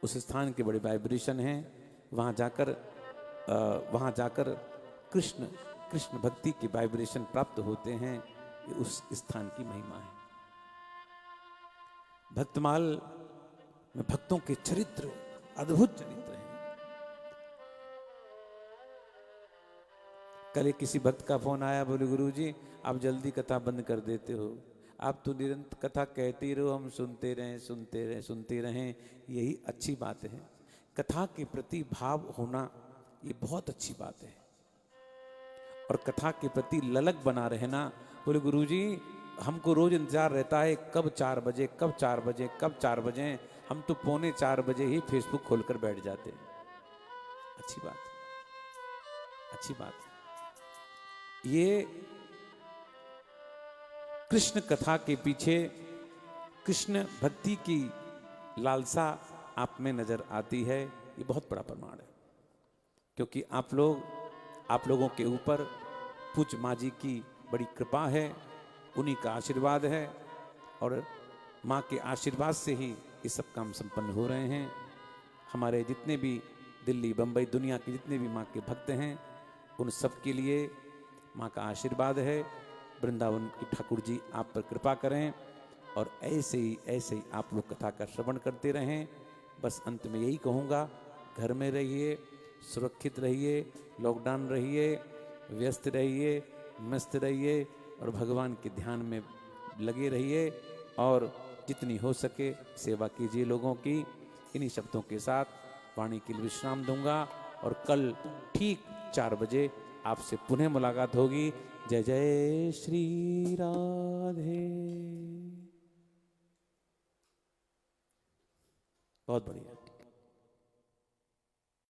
उस स्थान के बड़े वाइब्रेशन हैं। वहाँ जाकर कृष्ण भक्ति के वाइब्रेशन प्राप्त होते हैं। ये उस स्थान की महिमा है। भक्तमाल में भक्तों के चरित्र, अद्भुत चरित्र हैं। कल किसी भक्त का फोन आया, बोले गुरुजी आप जल्दी कथा बंद कर देते हो, आप तो निरंतर कथा कहते ही रहो, हम सुनते रहें। यही अच्छी बात है। कथा के प्रति भाव होना ये बहुत अच्छी बात है। और कथा के प्रति ललक बना रहना। बोले गुरुजी हमको रोज इंतजार रहता है कब 4 बजे। हम तो 3:45 बजे ही फेसबुक खोलकर बैठ जाते हैं। अच्छी बात है। ये कृष्ण कथा के पीछे कृष्ण भक्ति की लालसा आप में नजर आती है। ये बहुत बड़ा प्रमाण है। क्योंकि आप लोगों के ऊपर पूज्य माँ जी की बड़ी कृपा है, उन्हीं का आशीर्वाद है। और माँ के आशीर्वाद से ही ये सब काम संपन्न हो रहे हैं। हमारे जितने भी दिल्ली, बंबई, दुनिया के जितने भी माँ के भक्त हैं, उन सब के लिए माँ का आशीर्वाद है। वृंदावन की ठाकुर जी आप पर कृपा करें और ऐसे ही आप लोग कथा का श्रवण करते रहें। बस अंत में यही कहूँगा, घर में रहिए, सुरक्षित रहिए, लॉकडाउन रहिए, व्यस्त रहिए, मस्त रहिए और भगवान के ध्यान में लगे रहिए और जितनी हो सके सेवा कीजिए लोगों की। इन्हीं शब्दों के साथ वाणी के लिए विश्राम दूंगा और कल ठीक 4 बजे आपसे पुनः मुलाकात होगी। जय जय श्री राधे। बहुत बढ़िया।